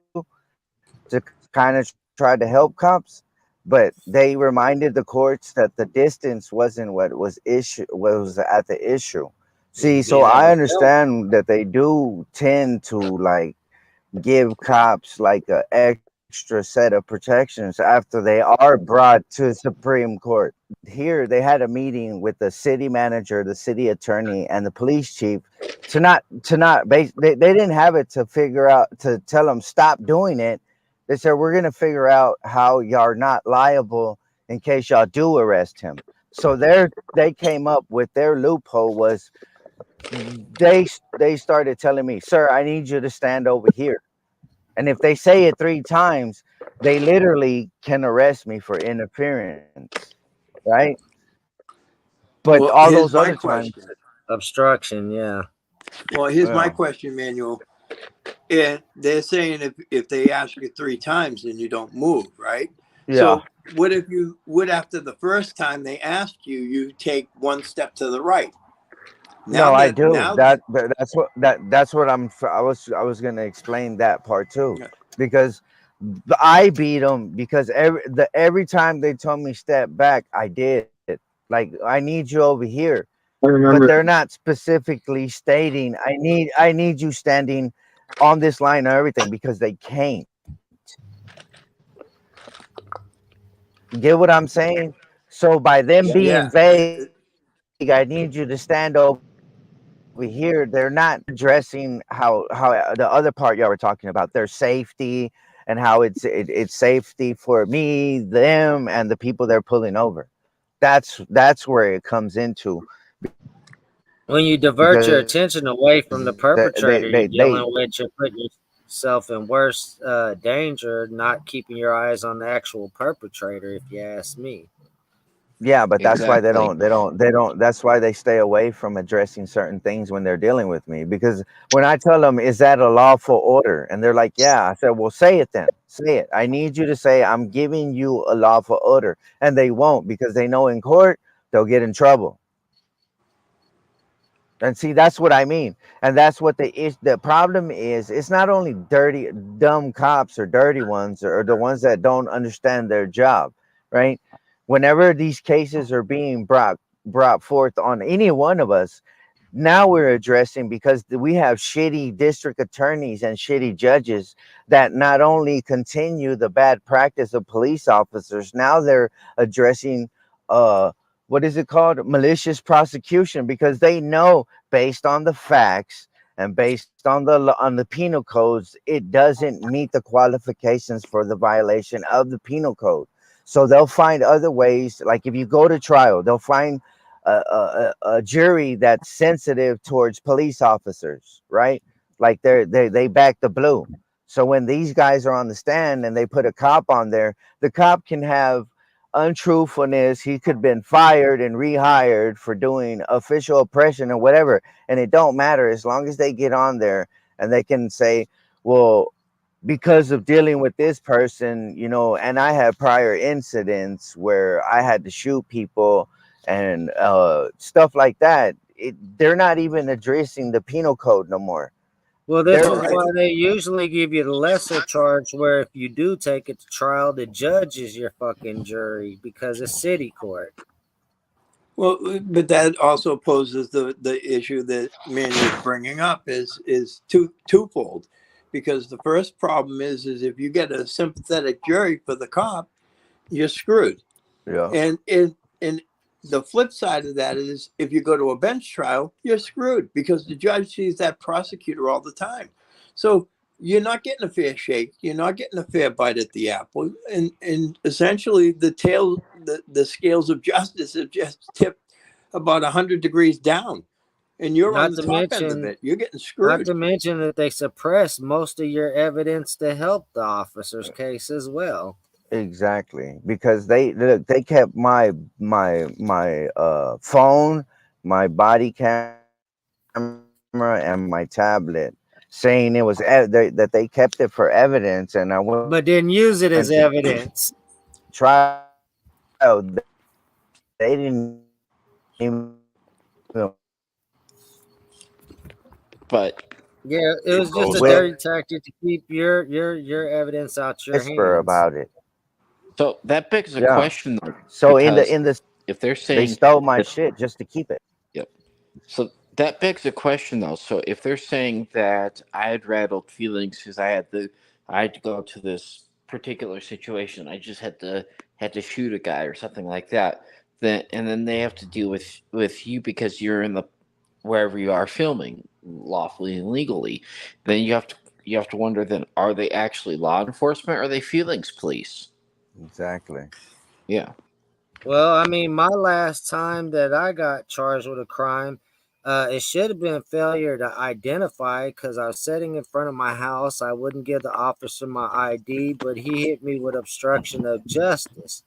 to kind of try to help cops, but they reminded the courts that the distance wasn't what was at the issue. See, so I understand that they do tend to like give cops like a extra set of protections after they are brought to Supreme Court. Here they had a meeting with the city manager, the city attorney, and the police chief they didn't have it to figure out to tell them stop doing it. They said we're gonna figure out how y'all are not liable in case y'all do arrest him. So they came up with their loophole was they started telling me, sir, I need you to stand over here. And if they say it 3 times, they literally can arrest me for interference, right? But Well, all here's those my other times, question. Obstruction, yeah. Well, here's my yeah, question, Manuel. And they're saying if they ask you 3 times, then you don't move, right? yeah. So what if you would after the first time they ask you, you take 1 step to the right? No, I do. Now That's what I was gonna explain that part too, because I beat them because every time they told me step back, I did. Like I need you over here, I but remember. they're not specifically stating I need you standing on this line or everything because they can't. Get what I'm saying? So by them being yeah. vague, I need you to stand over here. They're not addressing how the other part y'all were talking about, their safety and how it's safety for me, them, and the people they're pulling over. That's where it comes into When you divert your because attention away from the perpetrator you're dealing they with, you're putting yourself in worse danger, not keeping your eyes on the actual perpetrator, if you ask me. yeah, but that's why Exactly. they don't that's why they stay away from addressing certain things when they're dealing with me, because when I tell them is that a lawful order and they're like yeah, I said well say it then, say it. I need you to say I'm giving you a lawful order, and they won't because they know in court they'll get in trouble. And see, that's what I mean. And that's what the problem is. It's not only dirty, dumb cops or dirty ones or the ones that don't understand their job, right? Whenever these cases are being brought forth on any one of us, now we're addressing because we have shitty district attorneys and shitty judges that not only continue the bad practice of police officers, now they're addressing what is it called, malicious prosecution, because they know based on the facts and based on the penal codes it doesn't meet the qualifications for the violation of the penal code. So they'll find other ways, like if you go to trial they'll find a jury that's sensitive towards police officers, right? Like they back the blue. So when these guys are on the stand and they put a cop on there, the cop can have untruthfulness. He could have been fired and rehired for doing official oppression or whatever, and it don't matter as long as they get on there and they can say, well, because of dealing with this person, you know, and I had prior incidents where I had to shoot people and stuff like that. They're not even addressing the penal code no more. Well, this They're is why they usually give you the lesser charge, where if you do take it to trial, the judge is your fucking jury because it's city court. Well, but that also poses the issue that Manuel's bringing up is twofold, because the first problem is if you get a sympathetic jury for the cop, you're screwed. yeah. And the flip side of that is if you go to a bench trial, you're screwed because the judge sees that prosecutor all the time. So you're not getting a fair shake. You're not getting a fair bite at the apple. And essentially the scales of justice have just tipped about 100 degrees down. And you're on Not the to top end of mention, it. You're getting not screwed. to mention that they suppress most of your evidence to help the officer's case as well. Exactly, because they kept my phone, my body camera, and my tablet, saying it was that they kept it for evidence, and I went But didn't use it as to evidence. trial. They didn't even But Yeah, it was just a dirty tactic to keep your evidence out your whisper hands. about it. so that begs a Yeah. question, though, So because in the if they're they saying stole my that, shit just to keep it. yep. So that begs a question, though. So if they're saying that I had rattled feelings because I had to go to this particular situation, I just had to shoot a guy or something like that, then they have to deal with you because you're in the wherever you are filming lawfully and legally. Then you have to wonder, then are they actually law enforcement or are they feelings police? Exactly. Yeah. Well, I mean, my last time that I got charged with a crime, it should have been failure to identify because I was sitting in front of my house. I wouldn't give the officer my ID, but he hit me with obstruction of justice.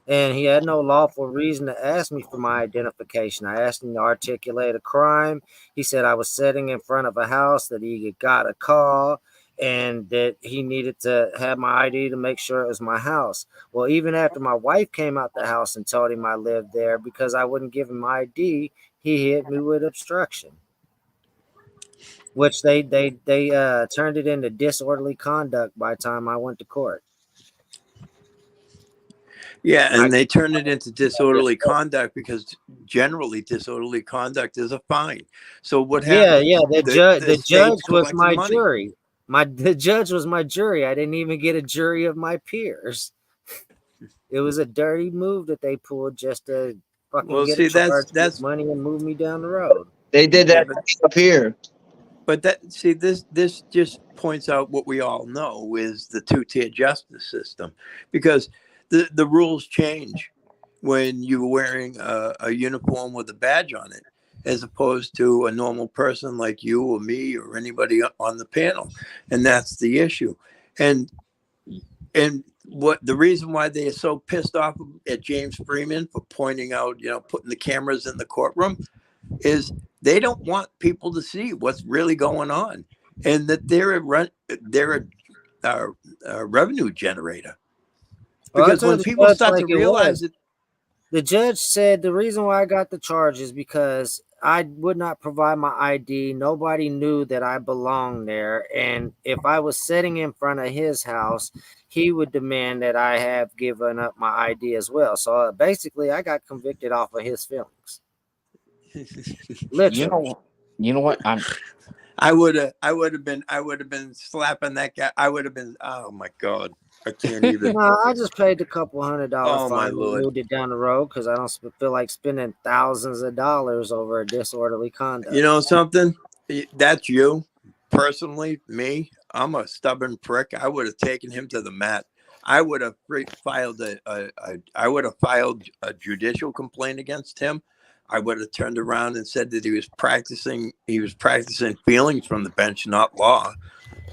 And he had no lawful reason to ask me for my identification. I asked him to articulate a crime. He said I was sitting in front of a house, that he got a call, and that he needed to have my ID to make sure it was my house. Well, even after my wife came out the house and told him I lived there, because I wouldn't give him my ID, he hit me with obstruction, which they turned it into disorderly conduct by the time I went to court. Yeah, and they turn it into disorderly conduct because generally disorderly conduct is a fine. So what happens? Yeah. The judge state's was collecting my money. jury. The judge was my jury. I didn't even get a jury of my peers. It was a dirty move that they pulled just to fucking Well, get see, a charge, get that's money, and move me down the road. They did yeah, that up here. but this just points out what we all know is the two-tier justice system, because the rules change when you're wearing a uniform with a badge on it, as opposed to a normal person like you or me or anybody on the panel, and that's the issue. And what the reason why they are so pissed off at James Freeman for pointing out, putting the cameras in the courtroom, is they don't want people to see what's really going on, and that they're a revenue generator. Well, I Because told when the people judge start like to it realize was. it, The judge said the reason why I got the charge is because I would not provide my ID. Nobody knew that I belonged there. And if I was sitting in front of his house, he would demand that I have given up my ID as well. So basically, I got convicted off of his feelings. Literally. You know what? I would have been slapping that guy. I would have been. Oh my God, I can't even. No, I just paid the couple $100 Oh my fine and Lord. moved it down the road because I don't feel like spending thousands of dollars over a disorderly conduct. You know something? That's you. Personally, me, I'm a stubborn prick. I would have taken him to the mat. I would have filed a judicial complaint against him. I would have turned around and said that he was practicing feelings from the bench, not law.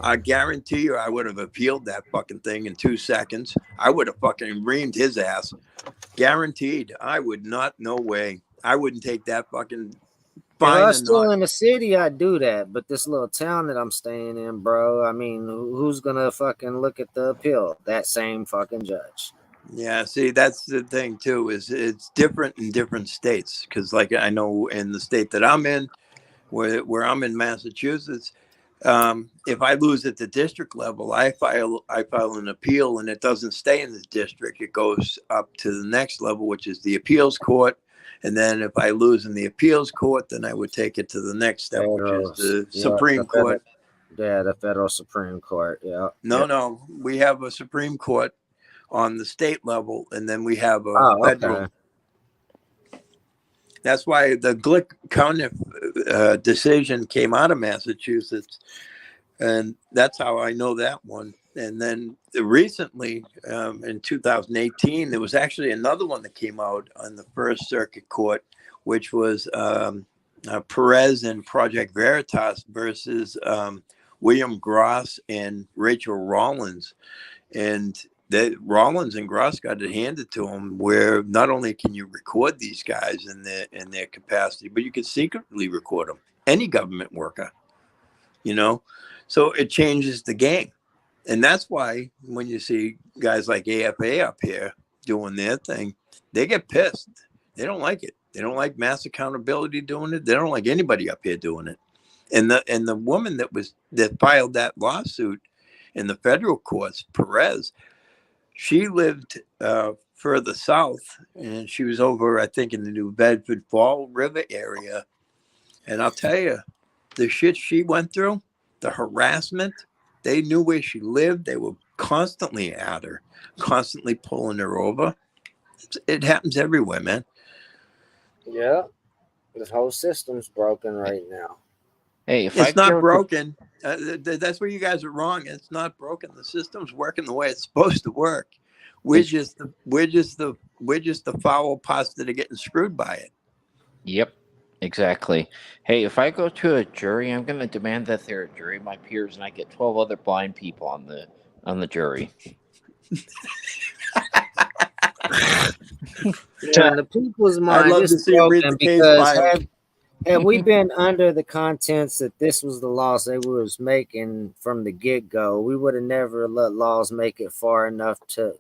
I guarantee you I would have appealed that fucking thing in 2 seconds. I would have fucking reamed his ass. Guaranteed. I would not, no way. I wouldn't take that fucking If I fine was and still not. in the city, I'd do that. But this little town that I'm staying in, bro, I mean, who's gonna fucking look at the appeal? That same fucking judge. Yeah, see, that's the thing too, is it's different in different states. Because like I know in the state that I'm in, where I'm in Massachusetts, if I lose at the district level, I file an appeal, and it doesn't stay in the district. It goes up to the next level, which is the appeals court. And then if I lose in the appeals court, then I would take it to the next step, which is the Supreme Court. The federal Supreme Court. Yeah. No, we have a Supreme Court on the state level, and then we have a federal. Okay. That's why the Glick County decision came out of Massachusetts. And that's how I know that one. And then recently, in 2018, there was actually another one that came out on the First Circuit Court, which was Perez and Project Veritas versus William Gross and Rachel Rollins. And that Rollins and Gross got it handed to them, where not only can you record these guys in their capacity, but you can secretly record them. Any government worker, you know. So it changes the game. And that's why when you see guys like AFA up here doing their thing, they get pissed. They don't like it. They don't like mass accountability doing it. They don't like anybody up here doing it. And the woman that filed that lawsuit in the federal courts, Perez, she lived further south, and she was over, I think, in the New Bedford Fall River area. And I'll tell you, the shit she went through, the harassment, they knew where she lived. They were constantly at her, constantly pulling her over. It happens everywhere, man. Yeah. The whole system's broken right now. Hey, if It's not broken. That's where you guys are wrong. It's not broken. The system's working the way it's supposed to work. We're just the foul parts that are getting screwed by it. Yep, exactly. Hey, if I go to a jury, I'm going to demand that they're a jury, my peers, and I get 12 other blind people on the jury. Yeah, the people's mind I'd love is to see you read broken the case because file. had we been under the contents that this was the laws they was making from the get-go, we would have never let laws make it far enough to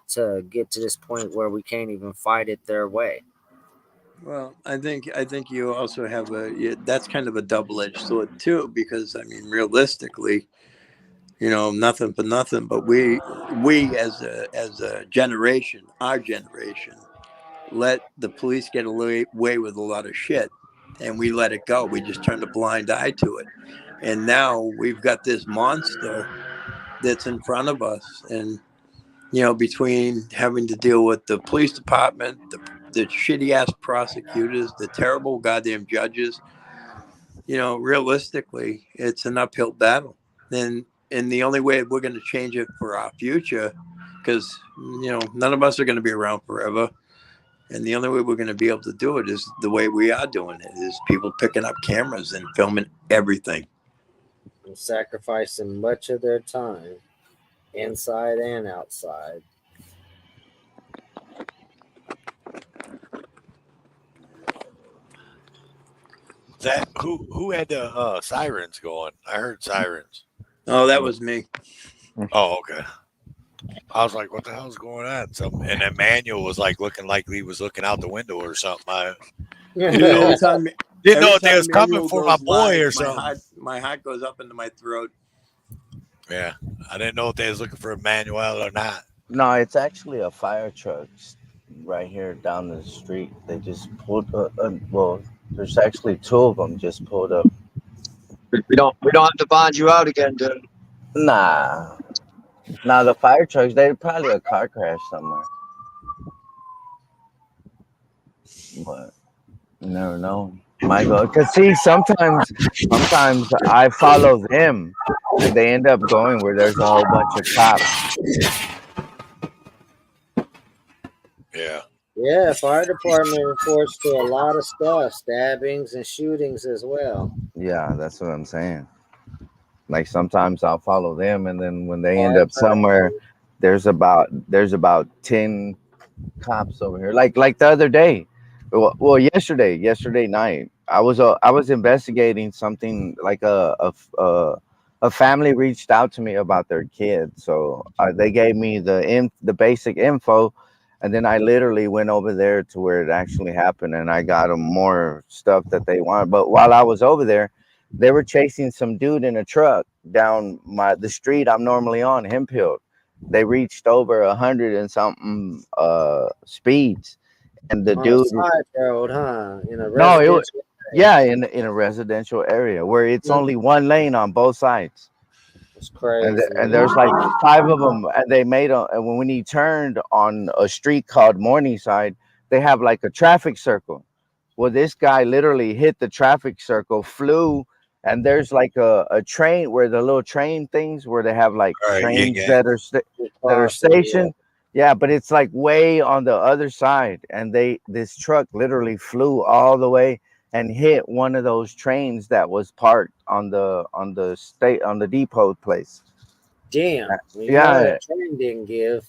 get to this point where we can't even fight it their way. Well, I think you also have that's kind of a double-edged sword too, because I mean, realistically, you know, nothing for nothing, but we as a generation, our generation, let the police get away with a lot of shit, and we let it go. We just turned a blind eye to it, and now we've got this monster that's in front of us, and you know, between having to deal with the police department, the shitty ass prosecutors, the terrible goddamn judges, you know, realistically, it's an uphill battle. And the only way we're going to change it for our future, because, you know, none of us are going to be around forever. And the only way we're going to be able to do it is the way we are doing it, is people picking up cameras and filming everything. And sacrificing much of their time, inside and outside. That who had the sirens going? I heard sirens. Oh, that was me. Oh, okay. I was like, what the hell's going on? And then Manuel was like looking like he was looking out the window or something. Every time didn't know if they time was coming Manuel for my goes boy live, or something. My heart goes up into my throat. Yeah, I didn't know if they was looking for Emmanuel or not. No, it's actually a fire truck right here down the street. They just pulled. Well, there's actually two of them just pulled up. We don't have to bond you out again, dude. Nah, the fire trucks. They probably a car crash somewhere. But you never know. My God, because see, sometimes I follow them, and they end up going where there's a whole bunch of cops. Yeah. Yeah, fire department reports to a lot of stuff, stabbings and shootings as well. Yeah, that's what I'm saying. Like sometimes I'll follow them, and then when they end up somewhere, there's about 10 cops over here. Like the other day, well, yesterday night, I was investigating something. Like a family reached out to me about their kid, so they gave me the basic info. And then I literally went over there to where it actually happened, and I got them more stuff that they wanted. But while I was over there, they were chasing some dude in a truck down the street I'm normally on, Hemphill. They reached over 100 and something speeds, and the On dude. a side road, huh? In a No, it was residential in a residential area where it's only one lane on both sides. It's crazy. And there's like 5 of them, and they made and when he turned on a street called Morningside, they have like a traffic circle. Well, this guy literally hit the traffic circle, flew, and then he turned, and when he turned on the street called Morningside, they have like a traffic circle. Well, this guy literally hit the traffic circle, flew, and then he turned, and when he turned on the street called Morningside, they have like a traffic circle. Well, this guy literally hit the traffic circle, flew, and there's like a train where the little train things where they have like All right, yin trains yang. that are stationed. Yeah, but it's like way on the other side, and this truck literally flew all the way and hit one of those trains that was parked on the depot place. Damn. You know Yeah, that train didn't give.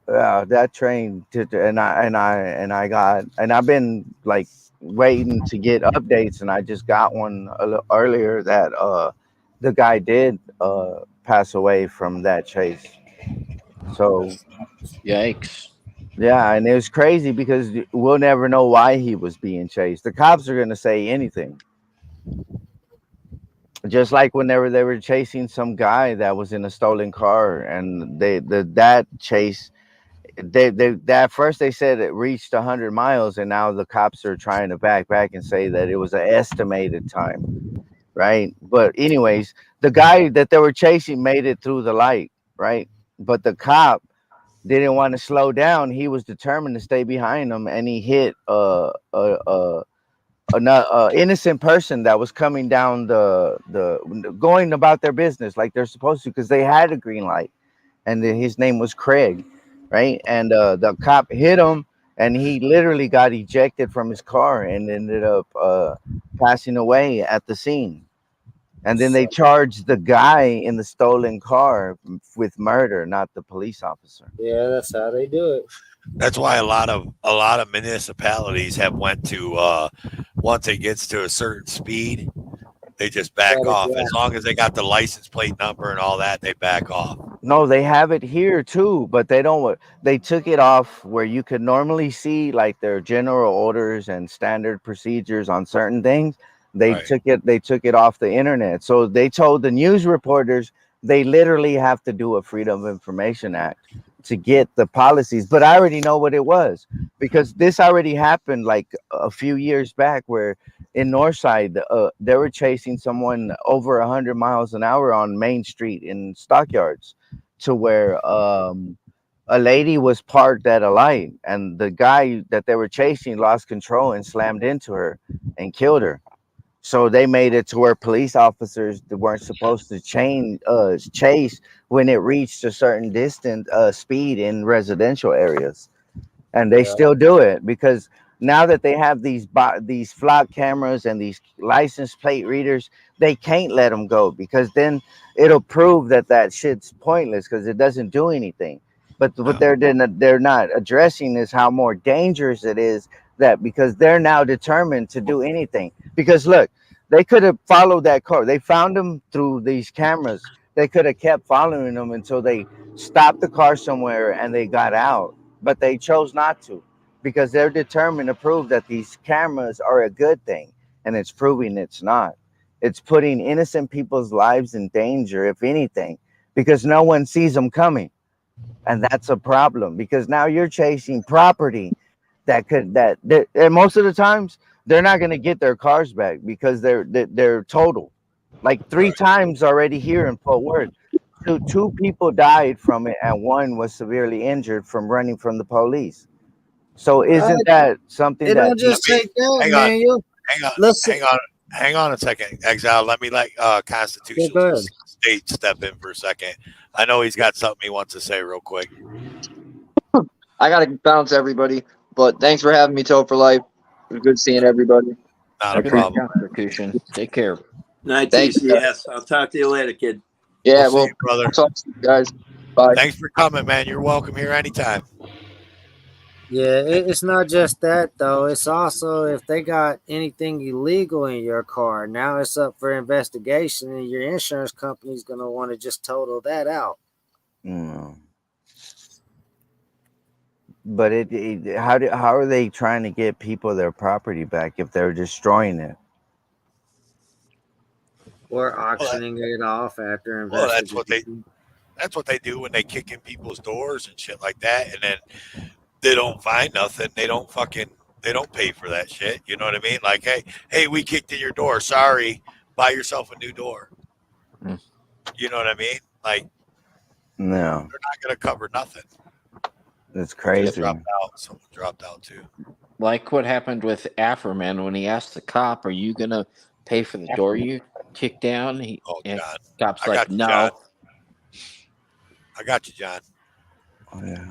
that train and I've been like waiting to get updates, and I just got one a little earlier that the guy did pass away from that chase. So Yikes. yeah, and it was crazy because we'll never know why he was being chased. The cops are gonna say anything. Just like whenever they were chasing some guy that was in a stolen car, and that chase, they at first they said it reached 100 miles, and now the cops are trying to back and say that it was an estimated time, right? But anyways, the guy that they were chasing made it through the light, right? But the cop didn't want to slow down. He was determined to stay behind them, and he hit a innocent person that was coming down the going about their business like they're supposed to, because they had a green light, and his name was Craig, right? And the cop hit him, and he literally got ejected from his car and ended up passing away at the scene. And then they charged the guy in the stolen car with murder, not the police officer. Yeah, that's how they do it. That's why a lot of municipalities have went to once it gets to a certain speed, they just back off. As long as they got the license plate number and all that, they back off. No, they have it here too, but they don't. They took it off where you could normally see like their general orders and standard procedures on certain things. They took it off the internet. So they told the news reporters they literally have to do a Freedom of Information Act to get the policies. But I already know what it was, because this already happened like a few years back, where in Northside they were chasing someone over 100 miles an hour on Main Street in Stockyards, to where a lady was parked at a light, and the guy that they were chasing lost control and slammed into her and killed her. So they made it to where police officers weren't supposed to chase when it reached a certain distance speed in residential areas, and they still do it because now that they have these flock cameras and these license plate readers, they can't let them go, because then it'll prove that shit's pointless because it doesn't do anything. But what they're not addressing is how more dangerous it is, that because they're now determined to do anything. Because look, they could have followed that car. They found them through these cameras. They could have kept following them until they stopped the car somewhere and they got out. But they chose not to, because they're determined to prove that these cameras are a good thing, and it's proving it's not. It's putting innocent people's lives in danger, if anything, because no one sees them coming. And that's a problem, because now you're chasing property and most of the times they're not going to get their cars back because they're total. Like 3 times already here in Fort Worth, two people died from it, and one was severely injured from running from the police. So isn't that something It that don't just take that, Hang man. hang on a second, Exile. Let me let Constitutional State step in for a second. I know he's got something he wants to say real quick. I gotta bounce, everybody, but thanks for having me, Toe for Life. It was good seeing everybody. Not a problem. Constitution. Take care. Night, Thanks, TCS. I'll talk to you later, kid. Yeah, We'll see you, brother. I'll talk to you guys. Bye. Thanks for coming, man. You're welcome here anytime. Yeah, it's not just that though. It's also if they got anything illegal in your car, now it's up for investigation, and your insurance company's gonna want to just total that out. But how are they trying to get people their property back if they're destroying it? Or auctioning it off after investigation. Well, that's what they do when they kick in people's doors and shit like that, and then they don't find nothing. They don't pay for that shit. You know what I mean? Like, hey, we kicked in your door. Sorry, buy yourself a new door. You know what I mean? Like, no, they're not gonna cover nothing. It's crazy. Someone dropped out too. Like what happened with Afferman when he asked the cop, "Are you gonna pay for the door you kicked down? John. Cop's I like, got you, no. John. I got you, John. Oh yeah.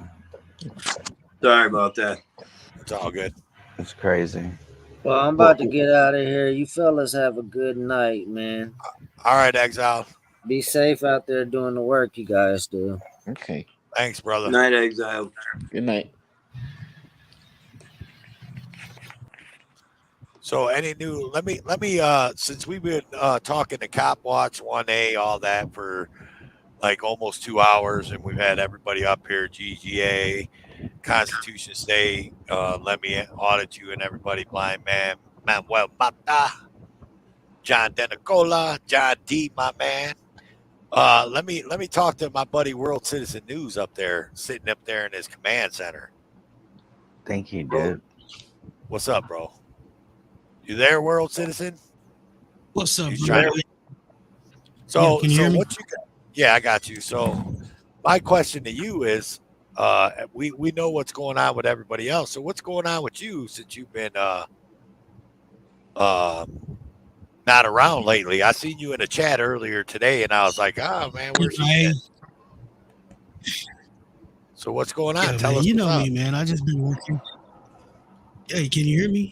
Sorry about that. It's all good. It's crazy. Well, I'm about to get out of here. You fellas have a good night, man. All right, Exile. Be safe out there doing the work you guys do. Okay. Thanks, brother. Night, Exile. Good night. So any new, let me since we've been talking to Cop Watch 1A, all that for like almost 2 hours, and we've had everybody up here, GGA, Constitution State, let me audit you and everybody, Blind Man, Manuel Mata, John Denicola, John D, my man. Let me talk to my buddy World Citizen News up there, sitting up there in his command center. Thank you, dude. What's up, bro? You there, World Citizen? What's up, bro? So, can you hear me? what you got? Yeah, I got you. So, my question to you is, we know what's going on with everybody else. So, what's going on with you since you've been not around lately? I seen you in a chat earlier today, and I was like, oh man, where's she at? So, what's going on? Yeah, Tell man, us. you know what's me, up. man. I just been working. Hey, can you hear me?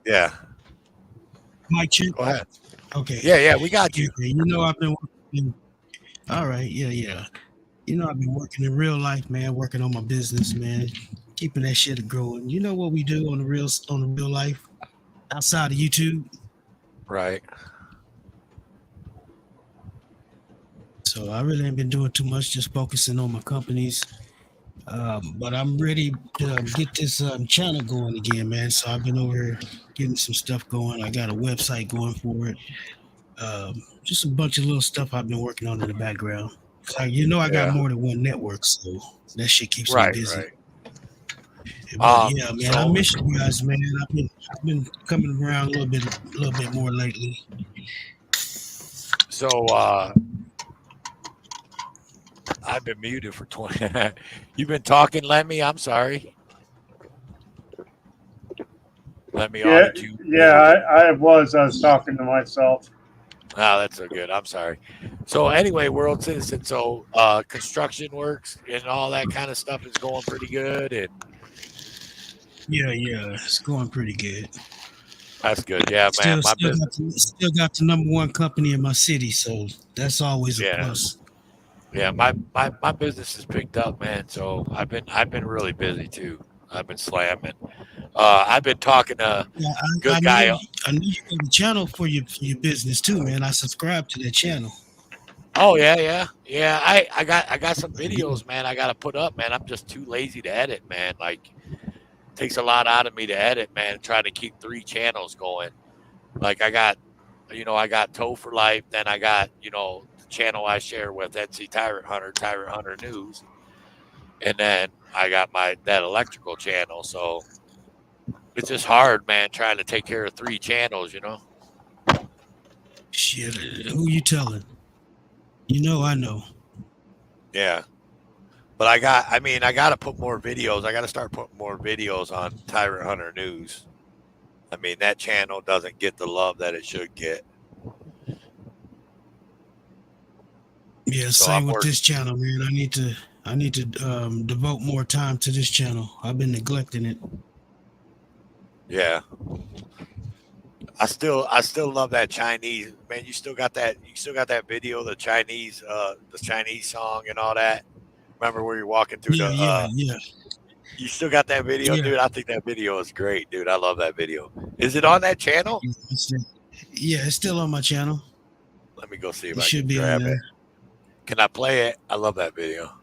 Yeah. Mic check. Go ahead. Okay. Yeah, we got you. Okay. You know I've been working. All right. Yeah. You know I've been working in real life, man. Working on my business, man. Keeping that shit growing. You know what we do on the real life outside of YouTube. Right. So I really ain't been doing too much, just focusing on my companies. But I'm ready to get this channel going again, man. So I've been over here getting some stuff going. I got a website going for it. Just a bunch of little stuff I've been working on in the background. So, I got more than one network, so that shit keeps me busy. Right. But yeah, man, I miss you guys, man. I've been coming around a little bit more lately. So I've been muted for 20. You've been talking, Lemmy. I'm sorry. Let me audit you. Yeah, I was talking to myself. Oh, that's so good. I'm sorry. So anyway, World Citizen. So construction works and all that kind of stuff is going pretty good. And Yeah, it's going pretty good. That's good. Yeah, man. My business. Still got the number one company in my city, so that's always a plus. Yeah, my business has picked up, man. So I've been really busy too. I've been slamming. I've been talking to good guy. I know you got a channel for your business too, man. I subscribe to that channel. Oh yeah. I got some videos, man. I got to put up, man. I'm just too lazy to edit, man. Like, it takes a lot out of me to edit, man. Trying to keep 3 channels going. Like I got Toe for Life. Then I got the channel I share with NC Tyrant Hunter News, and then I got that electrical channel. So it's just hard, man, trying to take care of 3 channels, Shit, who you telling? I know. Yeah. But I got to put more videos. I got to start putting more videos on Tyrant Hunter News. I mean, that channel doesn't get the love that it should get. Yeah, So same with this channel, man. I need to devote more time to this channel. I've been neglecting it. Yeah. I still love that Chinese, man. You still got that video, the Chinese song and all that. Remember where you're walking through yeah. You still got that video, dude? I think that video is great, dude. I love that video. Is it on that channel? Yeah, it's still on my channel. Let me go see if It I should can be grab on there. it. Can I play it? I love that video.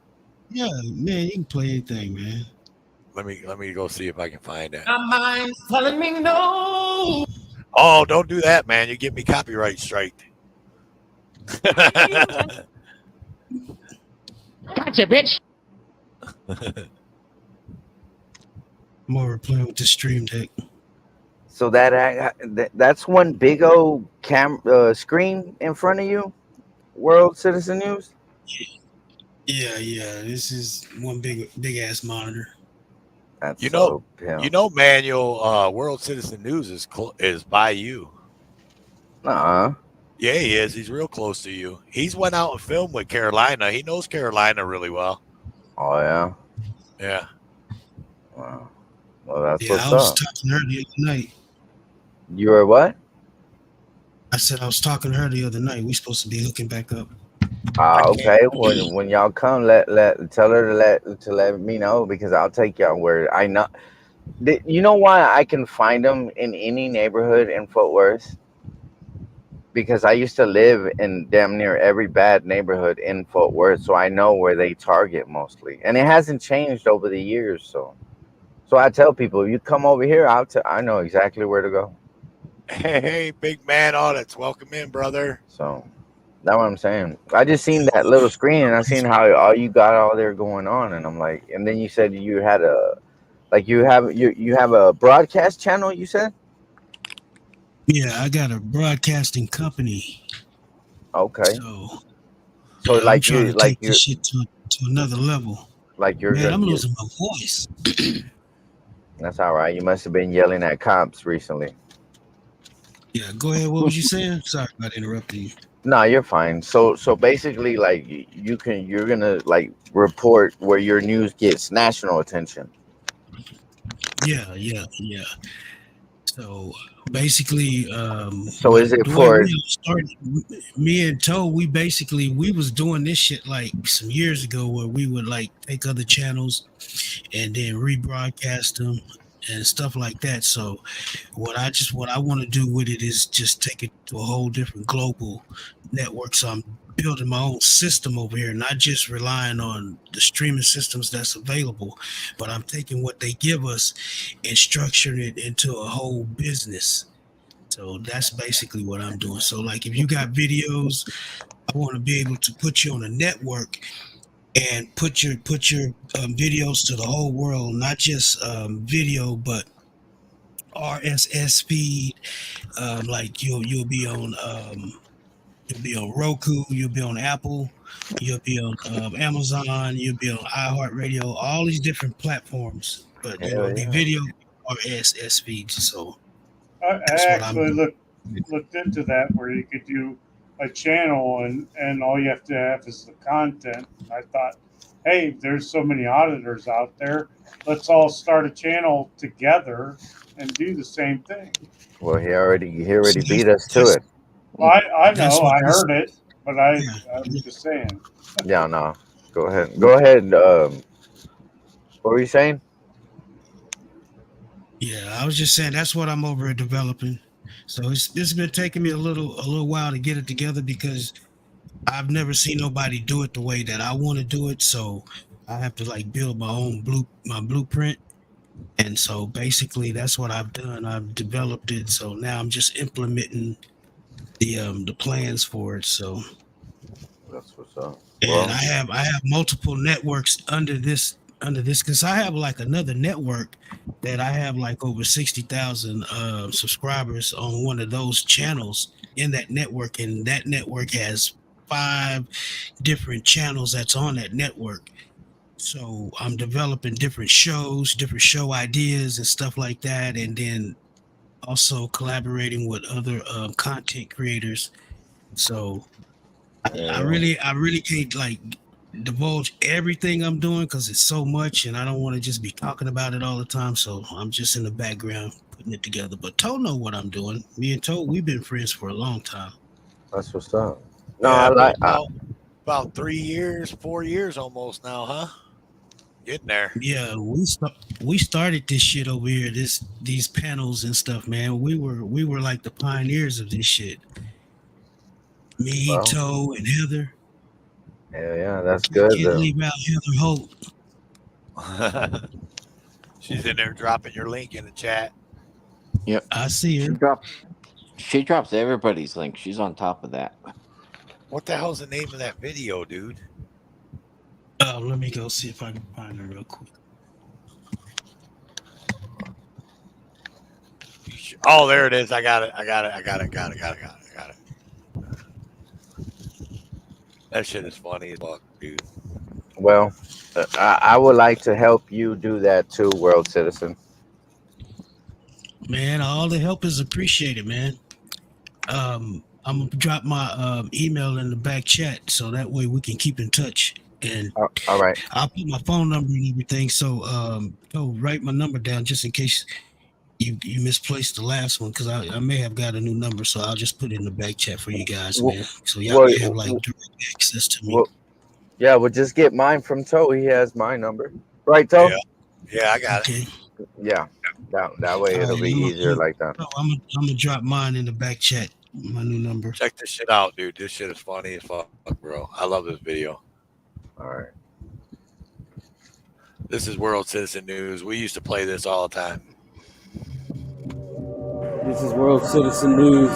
Yeah, man, you can play anything, man. Let me go see if I can find it. My mind's telling me no. Oh, don't do that, man. You give me copyright strike. Gotcha, bitch. I'm over playing with the Stream Deck. So that's one big old screen in front of you, World Citizen News. Yeah. This is one big ass monitor. Manual World Citizen News is by you. Nah. Yeah, he is. He's real close to you. He's went out and filmed with Carolina. He knows Carolina really well. Oh yeah. Yeah. Wow. Well, that's Yeah, what's I was up. talking to her the other night. You were what? I said I was talking to her the other night. We supposed to be hooking back up. Okay. When y'all come, tell her to let me know, because I'll take y'all where I know. You know why I can find them in any neighborhood in Fort Worth? Because I used to live in damn near every bad neighborhood in Fort Worth, so I know where they target mostly, and it hasn't changed over the years. So I tell people, you come over here, I know exactly where to go. Hey, big man audits, welcome in, brother. So that's what I'm saying. I just seen that little screen, and I seen how all you got all there going on, and I'm like, and then you said you had you have a broadcast channel. You said. Yeah, I got a broadcasting company. Okay. So So yeah, I'm trying to take this shit to another level. like you're Man, gonna. I'm losing my voice. That's all right. You must have been yelling at cops recently. Yeah, go ahead. What was you saying? Sorry about interrupting you. No, you're fine. So basically, like you're gonna like report where your news gets national attention. Yeah. So basically, So is it the way for? we started, me and Toe, we was doing this shit like some years ago, where we would like take other channels and then rebroadcast them and stuff like that. So what I want to do with it is just take it to a whole different global network. So I'm building my own system over here, not just relying on the streaming systems that's available, but I'm taking what they give us and structuring it into a whole business. So that's basically what I'm doing. So like if you got videos, I want to be able to put you on a network and put your videos to the whole world, not just video, but RSS feed. Like you'll be on Roku, you'll be on Apple, you'll be on Amazon, you'll be on iHeartRadio, all these different platforms. But Hell the yeah. video RSS feeds. So I that's what I'm actually doing. looked into that, where you could do a channel and all you have to have is the content. I thought, hey, there's so many auditors out there. Let's all start a channel together and do the same thing. Well, he already beat us to it. Well, I That's know, what I this- heard it, but I'm just saying. Yeah, no. Go ahead. Go ahead. What were you saying? Yeah, I was just saying that's what I'm over at developing. So it's been taking me a little while to get it together, because I've never seen nobody do it the way that I want to do it. So I have to like build my blueprint. And so basically that's what I've done. I've developed it. So now I'm just implementing the plans for it. So That's what's up. and I have multiple networks under this because I have like another network that I have like over 60,000 subscribers on one of those channels in that network, and that network has 5 different channels that's on that network. So I'm developing different show ideas and stuff like that, and then also collaborating with other content creators. So I really can't like divulge everything I'm doing because it's so much, and I don't want to just be talking about it all the time. So I'm just in the background putting it together. But Toe know what I'm doing. Me and Toe, we've been friends for a long time. That's what's up. No, Yeah, I like. about 3 years, 4 years almost now, huh? Getting there. Yeah, we started this shit over here. These panels and stuff, man. We were like the pioneers of this shit. Me, Well, Toe, and Heather. yeah, that's good Can't though. leave out Heather Holt. She's in there dropping your link in the chat. Yep. I see her. She drops everybody's link. She's on top of that. What the hell's the name of that video, dude? Let me go see if I can find her real quick. Oh, there it is. I got it. That shit is funny as fuck, dude. Well, I would like to help you do that too, world citizen. Man, all the help is appreciated, man. I'm gonna drop my email in the back chat so that way we can keep in touch. And all right. I'll put my phone number and everything. So write my number down just in case you misplaced the last one, because I may have got a new number. So I'll just put it in the back chat for you guys, man. So y'all can have like direct access to me. Yeah, we'll just get mine from Toe. He has my number, right, Toe? Yeah, I got it. Yeah, that way it'll be easier like that. I'm gonna drop mine in the back chat. My new number. Check this shit out, dude. This shit is funny as fuck, bro. I love this video. All right. This is World Citizen News. We used to play this all the time. This is World Citizen News.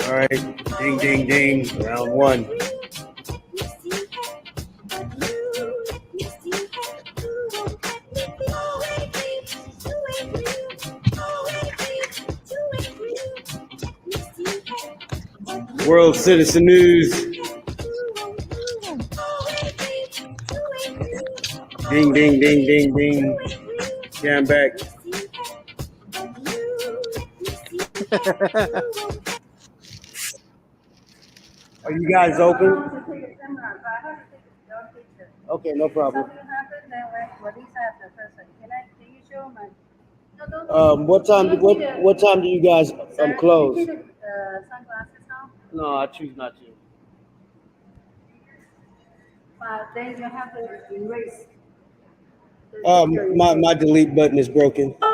All right, ding, ding, ding. Round one. World Citizen News. Ding, ding, ding, ding, ding. Yeah, I'm back. Are you guys open? Okay, no problem. What time do you guys close? No, I choose not to. But then you have to erase. My delete button is broken. I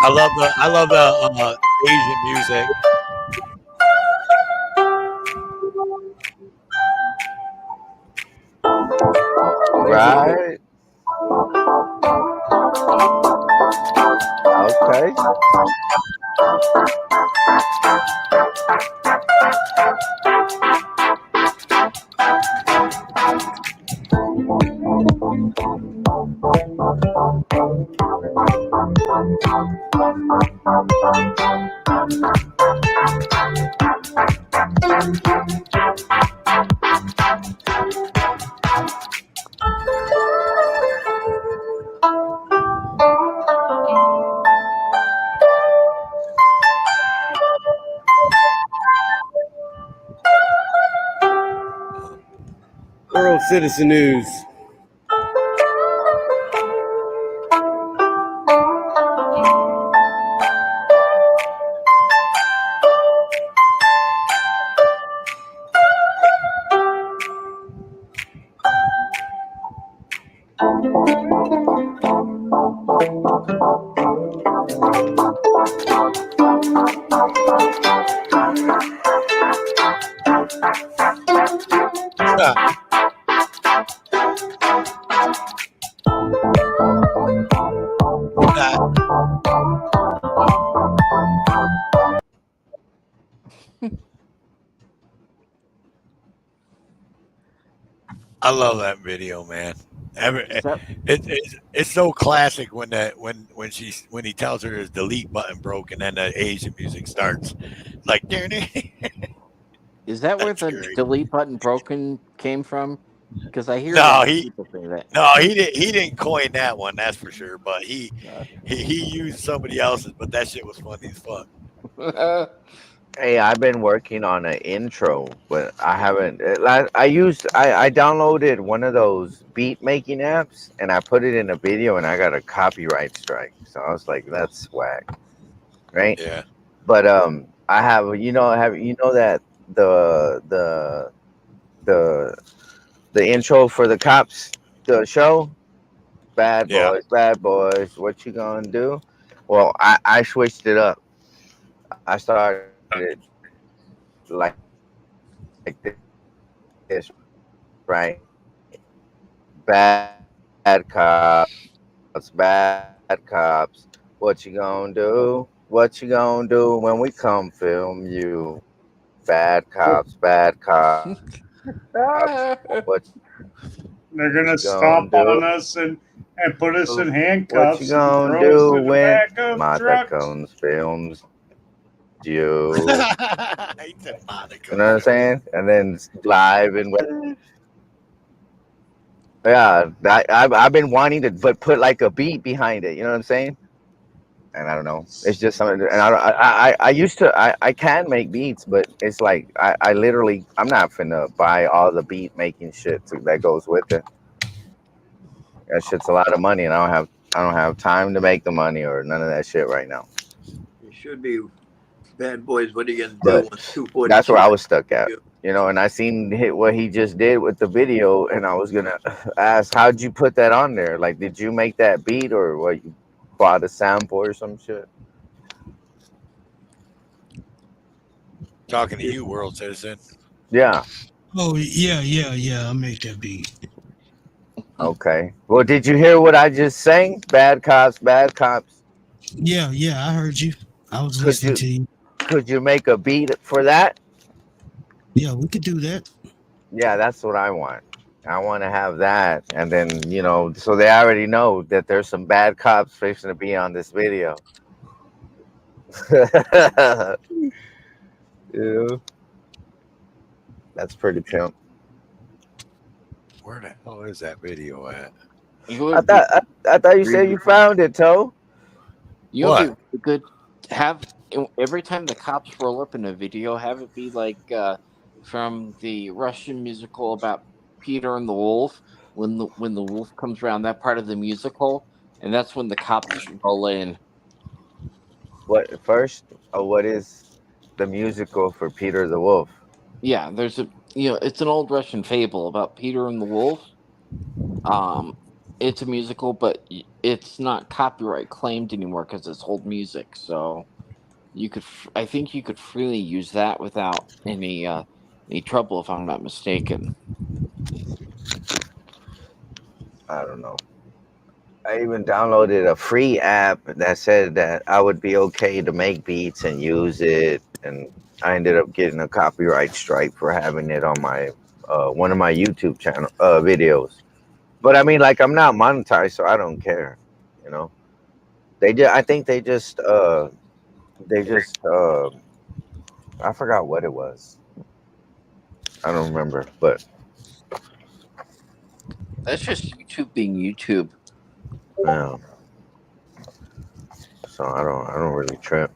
love the Asian music. Right. Okay. World Citizen News. I love that video, man. It's so classic when he tells her his delete button broke and then the Asian music starts like. Is that where the delete button broken came from? Because I hear people say that. No, he didn't coin that one, that's for sure. But he used somebody else's. But that shit was funny as fuck. Hey, I've been working on an intro, but I haven't. I downloaded one of those beat making apps and I put it in a video and I got a copyright strike. So I was like, that's whack, right? Yeah. But I have that the intro for the cops, the show, bad boys, what you gonna do? Well, I switched it up. I started like this, right? Bad cops, what you gonna do? What you gonna do when we come film you? Bad cops. What They're gonna stomp on us and put us in handcuffs. What you gonna do when Matacones films you? You know what I'm saying? And then live and Yeah, I've been wanting to, but put like a beat behind it. You know what I'm saying? And I don't know. It's just something. And I used to. I can make beats, but it's like I literally I'm not finna buy all the beat making shit that goes with it. That shit's a lot of money, and I don't have time to make the money or none of that shit right now. It should be bad boys. What are you gonna do But when that's where 242? I was stuck at. You know, and I seen what he just did with the video, and I was gonna ask, how'd you put that on there? Like, did you make that beat, or what? You bought a sample or some shit? Talking to you, world citizen. Yeah. Oh yeah. I make that beat. Okay. Well, did you hear what I just sang? Bad cops, bad cops. Yeah, I heard you. I was Could listening you to you. could you make a beat for that? Yeah, we could do that. Yeah, that's what I want. I want to have that, and then so they already know that there's some bad cops fixing to be on this video. You know, that's pretty pimp. Where the hell is that video at? I thought you said you found it, Toe. You know, What? be good. Have every time the cops roll up in a video, have it be like from the Russian musical about Peter and the Wolf. When the wolf comes around that part of the musical, and that's when the cops roll in. What first? What is the musical for Peter the Wolf? Yeah, there's it's an old Russian fable about Peter and the Wolf. Um, it's a musical, but it's not copyright claimed anymore because it's old music. So you could, I think, you could freely use that without any trouble, if I'm not mistaken. I don't know. I even downloaded a free app that said that I would be okay to make beats and use it, and I ended up getting a copyright strike for having it on my one of my YouTube channel videos. But I mean, like, I'm not monetized, so I don't care. You know, I think they just I forgot what it was. I don't remember, but That's just YouTube being YouTube. yeah. So I don't really trip.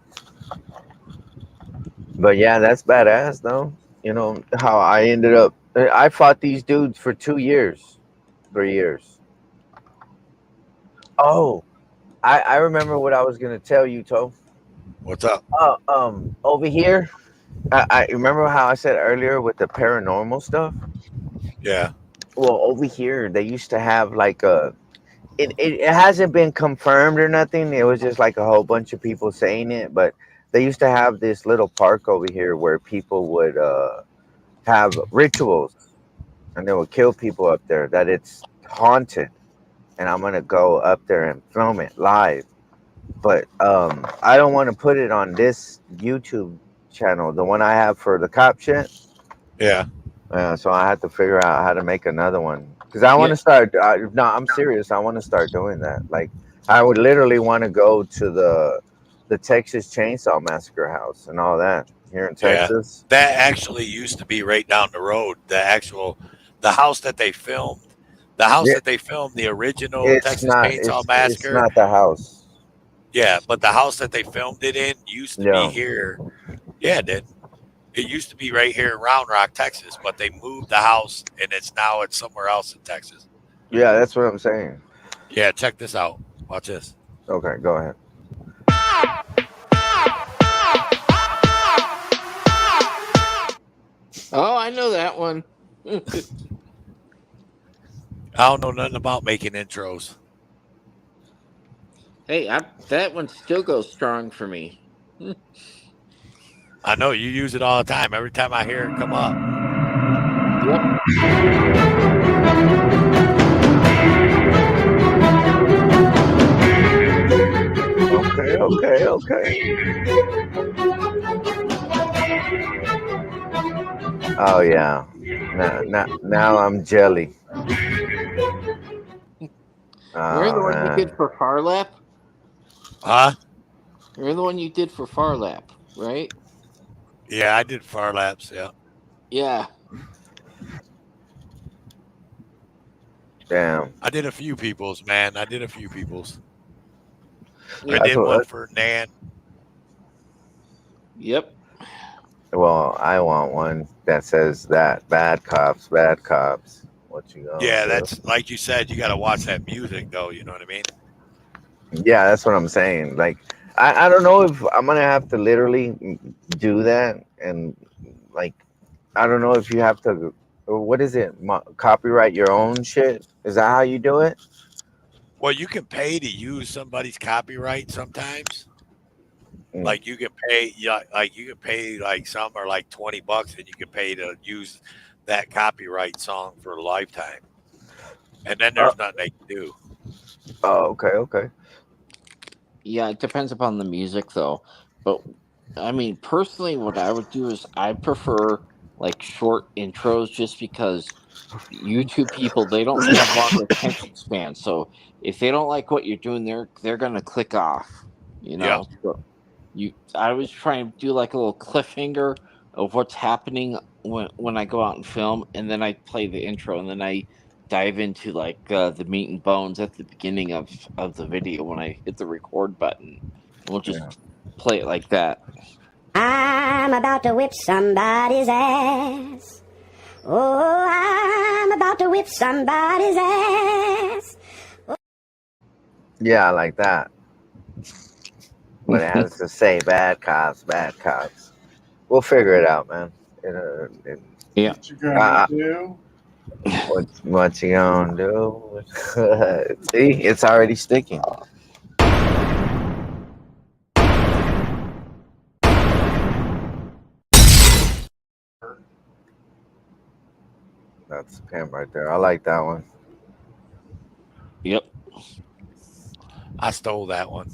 But yeah, that's badass though. You know how I ended up. I fought these dudes for 2 years, 3 years. Oh, I remember what I was gonna tell you, Toe. What's up? Over here, I remember how I said earlier with the paranormal stuff. Yeah. Well, over here they used to have like a. It hasn't been confirmed or nothing. It was just like a whole bunch of people saying it, but they used to have this little park over here where people would have rituals, and they would kill people up there. That it's haunted, and I'm gonna go up there and film it live. But I don't want to put it on this YouTube channel, the one I have for the cop shit. Yeah. So I had to figure out how to make another one because I want to start. No, I'm serious. I want to start doing that. Like, I would literally want to go to the Texas Chainsaw Massacre house and all that here in Yeah. Texas. That actually used to be right down the road. The house that they filmed. The house Yeah, that they filmed the original it's Texas not. Chainsaw It's Massacre. not the house. Yeah, but the house that they filmed it in used to be Yeah. here. Yeah, it did. It used to be right here in Round Rock, Texas, but they moved the house and it's somewhere else in Texas. Yeah, that's what I'm saying. Yeah, check this out. Watch this. Okay, go ahead. Oh, I know that one. I don't know nothing about making intros. Hey, that one still goes strong for me. I know you use it all the time. Every time I hear it come up. Okay. Oh yeah. Now I'm jelly. Remember the one you Man. did for Farlap? Huh? Remember the one you did for Farlap, right? Yeah, I did far laps. Yeah. Yeah. Damn. I did a few people's, man. I did a few people's. Yeah. I did one for Nan. Yep. Well, I want one that says that bad cops, bad cops. What you gonna Yeah, do? that's like you said. You got to watch that music, though. You know what I mean? Yeah, that's what I'm saying. Like, I don't know if I'm gonna have to literally do that, and like, I don't know if you have to. What is it? Copyright your own shit? Is that how you do it? Well, you can pay to use somebody's copyright sometimes. Mm. Like you can pay, yeah, like you can pay like some are like $20, and you can pay to use that copyright song for a lifetime. And then there's nothing they can do. Oh, okay, okay. Yeah, it depends upon the music though. But I mean, personally, what I would do is I prefer like short intros, just because YouTube people, they don't have long attention spans. So if they don't like what you're doing, they're gonna click off. You know. So I always try and do like a little cliffhanger of what's happening when I go out and film, and then I play the intro, and then I dive into like the meat and bones at the beginning of the video when I hit the record button. We'll just play it like that. I'm about to whip somebody's ass. Oh, I'm about to whip somebody's ass. Yeah, I like that. But it has to say bad cops, bad cops. We'll figure it out, man. Yeah. What you gonna do? What you gonna do? See, it's already sticking. That's him right there. I like that one. Yep. I stole that one.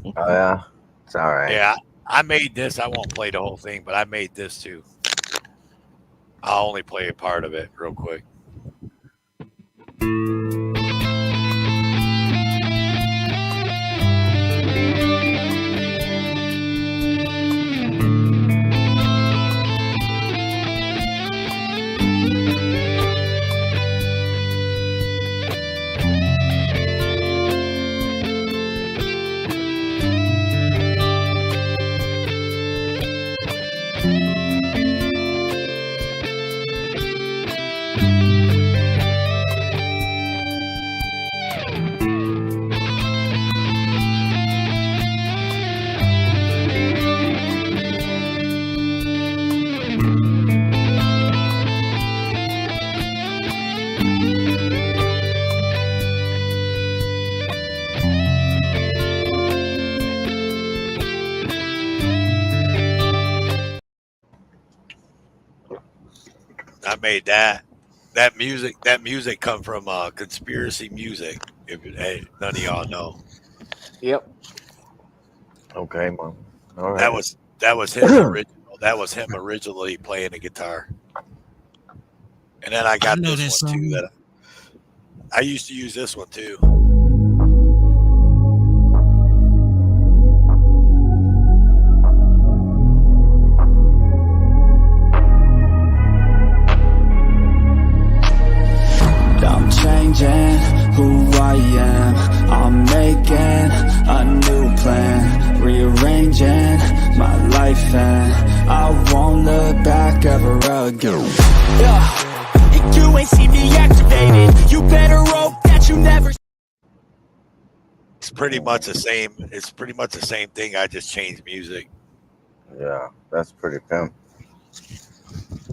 Oh yeah, it's all right. Yeah, I made this. I won't play the whole thing, but I made this too. I'll only play a part of it real quick. I made that. That music come from conspiracy music. If none of y'all know. Yep. Okay, man. All right. That was his original. That was him originally playing the guitar. And then I got this one too. That I used to use this one too. I'm changing who I am. I'm making a new plan, rearranging my life, and I won't look back ever again. You ain't see me activated. You better hope that you never. It's pretty much the same. It's pretty much the same thing. I just changed music. Yeah, that's pretty pimp.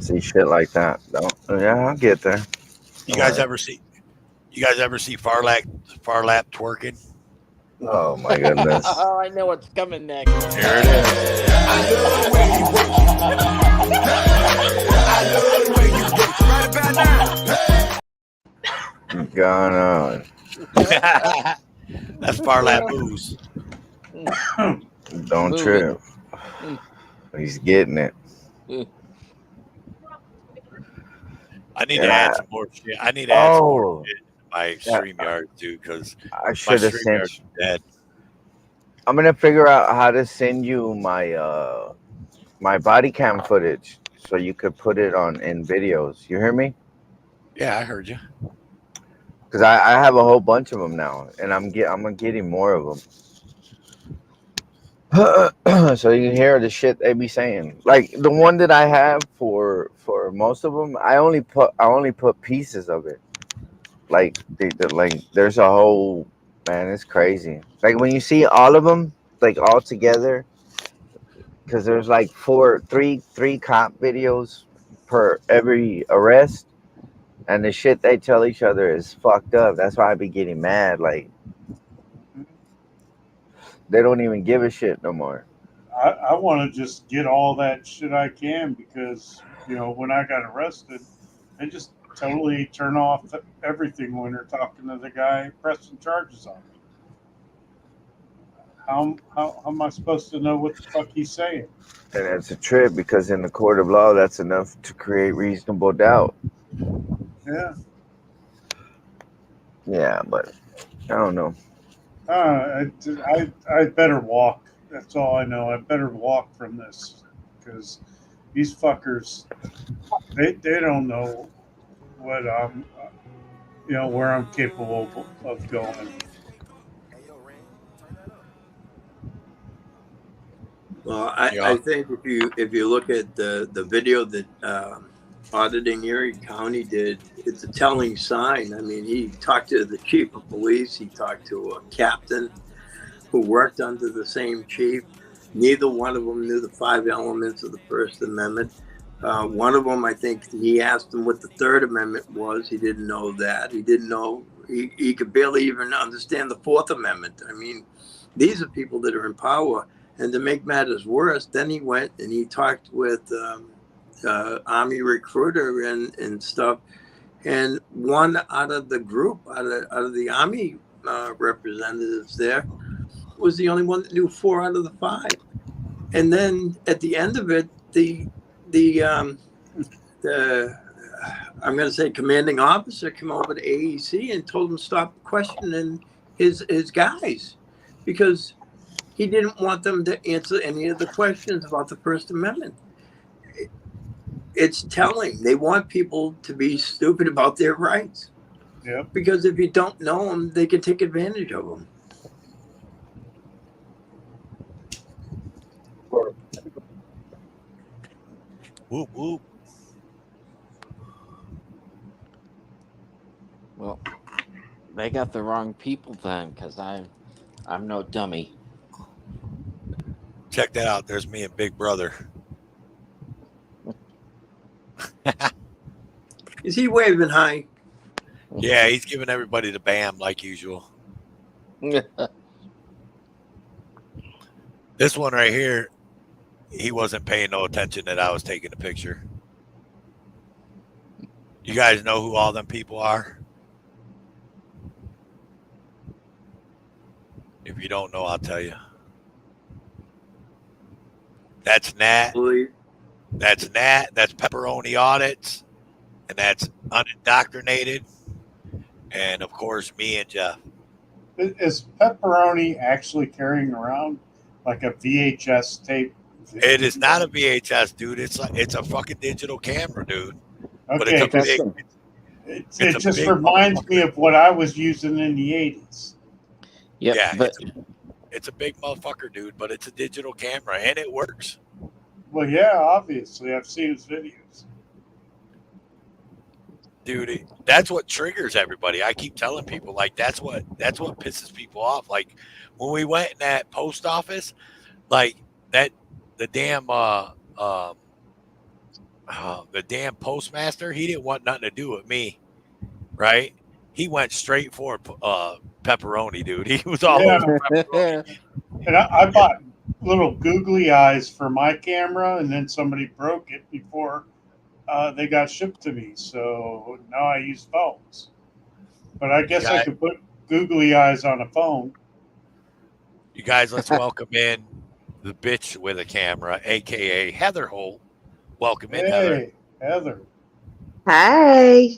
See shit like that. Yeah, I'll get there. You guys ever see far lap twerking? Oh my goodness. Oh, I know what's coming next. Here it is. Gone on. That's far lap booze. Don't trip. He's getting it. I need to add some more shit. I need to add some more shit to my StreamYard too, because I should have sent you. Dead. I'm gonna figure out how to send you my my body cam footage so you could put it in videos. You hear me? Yeah, I heard you. because I have a whole bunch of them now, and I'm getting more of them. So you can hear the shit they be saying. Like the one that I have for most of them, I only put pieces of it. Like like there's a whole, man, it's crazy. Like when you see all of them like all together, because there's like three cop videos per every arrest, and the shit they tell each other is fucked up. That's why I be getting mad. Like they don't even give a shit no more. I want to just get all that shit I can because, you know, when I got arrested, they just totally turn off everything when they're talking to the guy pressing charges on me. How am I supposed to know what the fuck he's saying? And it's a trip because in the court of law, that's enough to create reasonable doubt. Yeah. Yeah, but I don't know. I better walk. That's all I know. I better walk from this because these fuckers, they don't know what I'm, you know, where I'm capable of going. Well, I think if you look at the video that Auditing Erie County did, it's a telling sign. I mean, he talked to the chief of police. He talked to a captain who worked under the same chief. Neither one of them knew the 5 elements of the First Amendment. One of them, I think, he asked him what the Third Amendment was. He didn't know that. He didn't know. He could barely even understand the Fourth Amendment. I mean, these are people that are in power. And to make matters worse, then he went and he talked with Army recruiter and stuff. And one out of the group, out of the Army representatives there, was the only one that knew 4 out of the 5. And then at the end of it, the I'm going to say commanding officer came over to AEC and told him to stop questioning his guys because he didn't want them to answer any of the questions about the First Amendment. It's telling. They want people to be stupid about their rights. Yeah. Because if you don't know them, they can take advantage of them. Whoop whoop. Well, they got the wrong people then, because I'm no dummy. Check that out. There's me and Big Brother. Is he waving hi? Yeah, he's giving everybody the bam like usual. This one right here, he wasn't paying no attention that I was taking a picture. You guys know who all them people are? If you don't know, I'll tell you. That's Nat. That's Nat. That's Pepperoni Audits. And that's Unindoctrinated. And, of course, me and Jeff. Is Pepperoni actually carrying around like a VHS tape? It is not a VHS, dude. It's a fucking digital camera, dude. But Okay, it just reminds me of what I was using in the 80s. Yep, yeah, but it's a big motherfucker, dude, but it's a digital camera and it works. Well, yeah, obviously. I've seen his videos. Dude, that's what triggers everybody. I keep telling people, like, that's what pisses people off. Like when we went in that post office, like the damn postmaster, he didn't want nothing to do with me, right? He went straight for Pepperoni, dude. He was all over Pepperoni. And I bought little googly eyes for my camera, and then somebody broke it before they got shipped to me. So now I use phones. But I guess I could put googly eyes on a phone. You guys, let's welcome in the bitch with a camera, a.k.a. Heather Holt. Welcome in, Heather. Hey, Heather. Hi.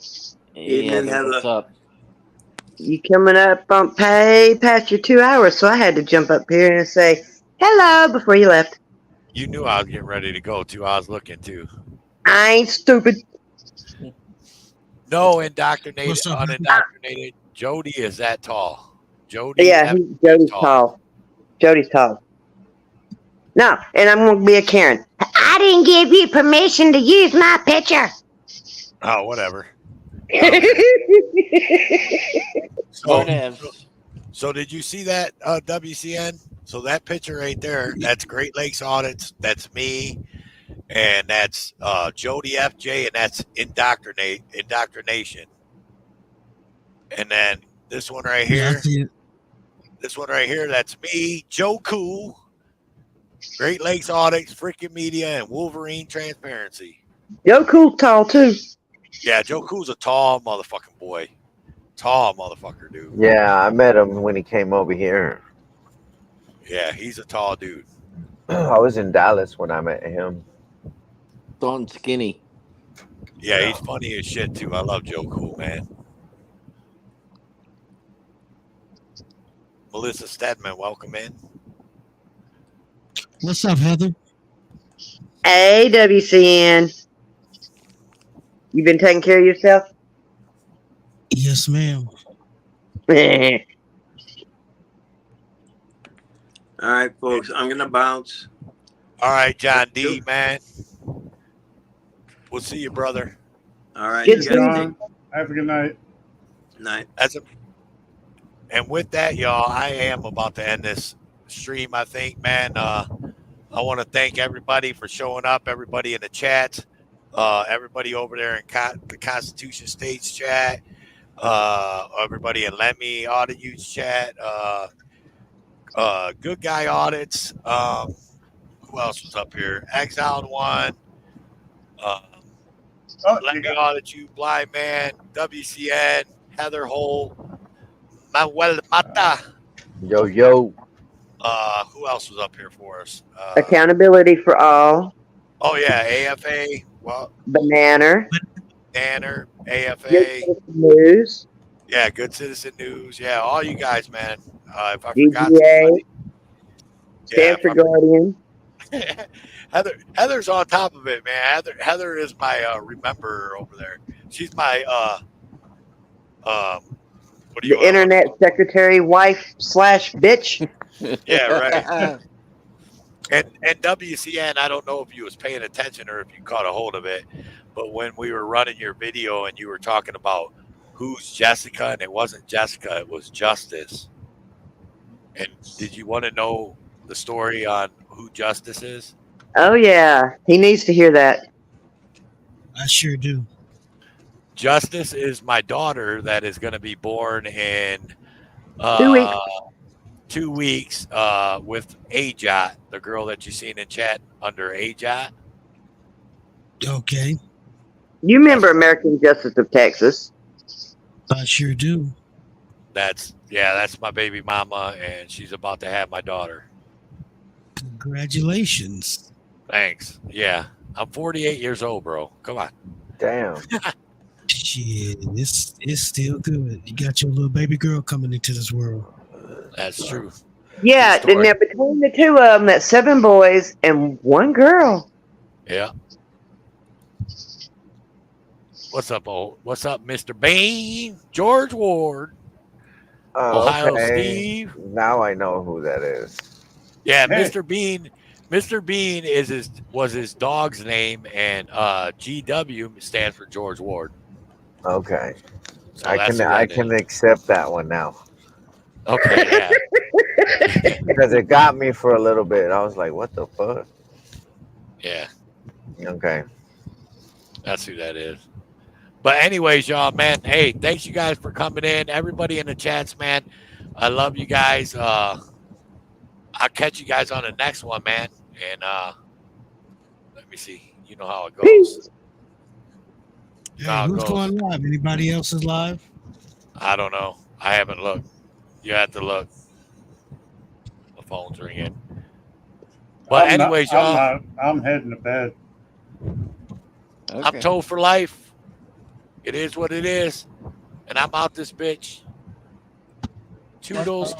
Evening, Heather. What's up? You coming up on past your 2 hours, so I had to jump up here and say hello before you left. You knew I was getting ready to go, too. I was looking, too. I ain't stupid. No, indoctrinated, unindoctrinated. Jody is that tall. Jody. Yeah, Jody's tall. Jody's tall. No, and I'm going to be a Karen. I didn't give you permission to use my picture. Oh, whatever. So did you see that, WCN? So that picture right there, that's Great Lakes Audits. That's me. And that's Jody FJ, and that's indoctrination. And then this one right here. Yeah, I see it. This one right here, that's me, Joe Cool, Great Lakes Audits, Freaking Media, and Wolverine Transparency. Joe Cool's tall too. Yeah, Joe Cool's a tall motherfucking boy. Tall motherfucker, dude. Yeah, I met him when he came over here. Yeah, he's a tall dude. I was in Dallas when I met him. Tall and skinny. Yeah, he's funny as shit too. I love Joe Cool, man. Melissa Stedman, welcome in. What's up, Heather? Hey, WCN. You been taking care of yourself? Yes, ma'am. All right, folks, I'm going to bounce. All right, John D, man. We'll see you, brother. All right. Good, John. Have a good night. Night. And with that, y'all, I am about to end this stream, I think, man. I want to thank everybody for showing up, everybody in the chat, everybody over there in the Constitution State's chat, everybody in Let Me Audit You's chat, Good Guy Audits. Who else was up here? Exiled One. Let Me Audit You, Blind Man, WCN, Heather Hole, Manuel Mata. Yo. Who else was up here for us? Accountability for all. Oh yeah, AFA. Well, Banana. AFA. Good Citizen News. Yeah, Good Citizen News. Yeah, all you guys, man. If I forgot DGA. somebody, Stanford Guardian. Heather's on top of it, man. Heather is my rememberer over there. She's my The internet secretary, wife / bitch. Yeah, right. And WCN, I don't know if you was paying attention or if you caught a hold of it, but when we were running your video and you were talking about who's Jessica, and it wasn't Jessica, it was Justice. And did you want to know the story on who Justice is? Oh yeah, he needs to hear that. I sure do. Justice is my daughter that is going to be born in 2 weeks. 2 weeks with AJOT, the girl that you seen in chat under AJOT. Okay. You remember American Justice of Texas? I sure do. That's my baby mama, and she's about to have my daughter. Congratulations. Thanks. Yeah, I'm 48 years old, bro. Come on. Damn. Shit, it's still good. You got your little baby girl coming into this world. That's true. Yeah, now between the two of them, that's 7 boys and 1 girl. Yeah. What's up, Mr. Bean? George Ward. Ohio Steve. Now I know who that is. Yeah, hey. Mr. Bean. Mr. Bean was his dog's name, and GW stands for George Ward. Okay. So I can accept that one now. Okay, yeah. Because it got me for a little bit. I was like, what the fuck? Yeah. Okay. That's who that is. But anyways, y'all, man, hey, thanks you guys for coming in. Everybody in the chats, man. I love you guys. I'll catch you guys on the next one, man. And let me see. You know how it goes. Hey, who's going live? Anybody else is live? I don't know. I haven't looked. You have to look. The phone's ringing. But anyways, y'all. I'm heading to bed. Okay. I'm told for life. It is what it is. And I'm out this bitch. Toodles.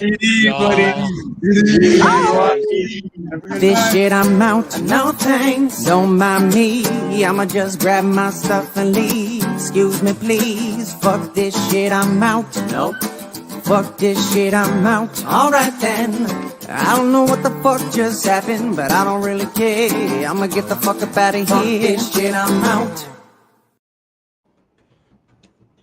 This shit I'm out, no thanks. Don't mind me, I'ma just grab my stuff and leave. Excuse me please, fuck this shit I'm out. Nope. Fuck this shit I'm out. Alright then. I don't know what the fuck just happened, but I don't really care. I'ma get the fuck up out of here. Fuck this shit I'm out.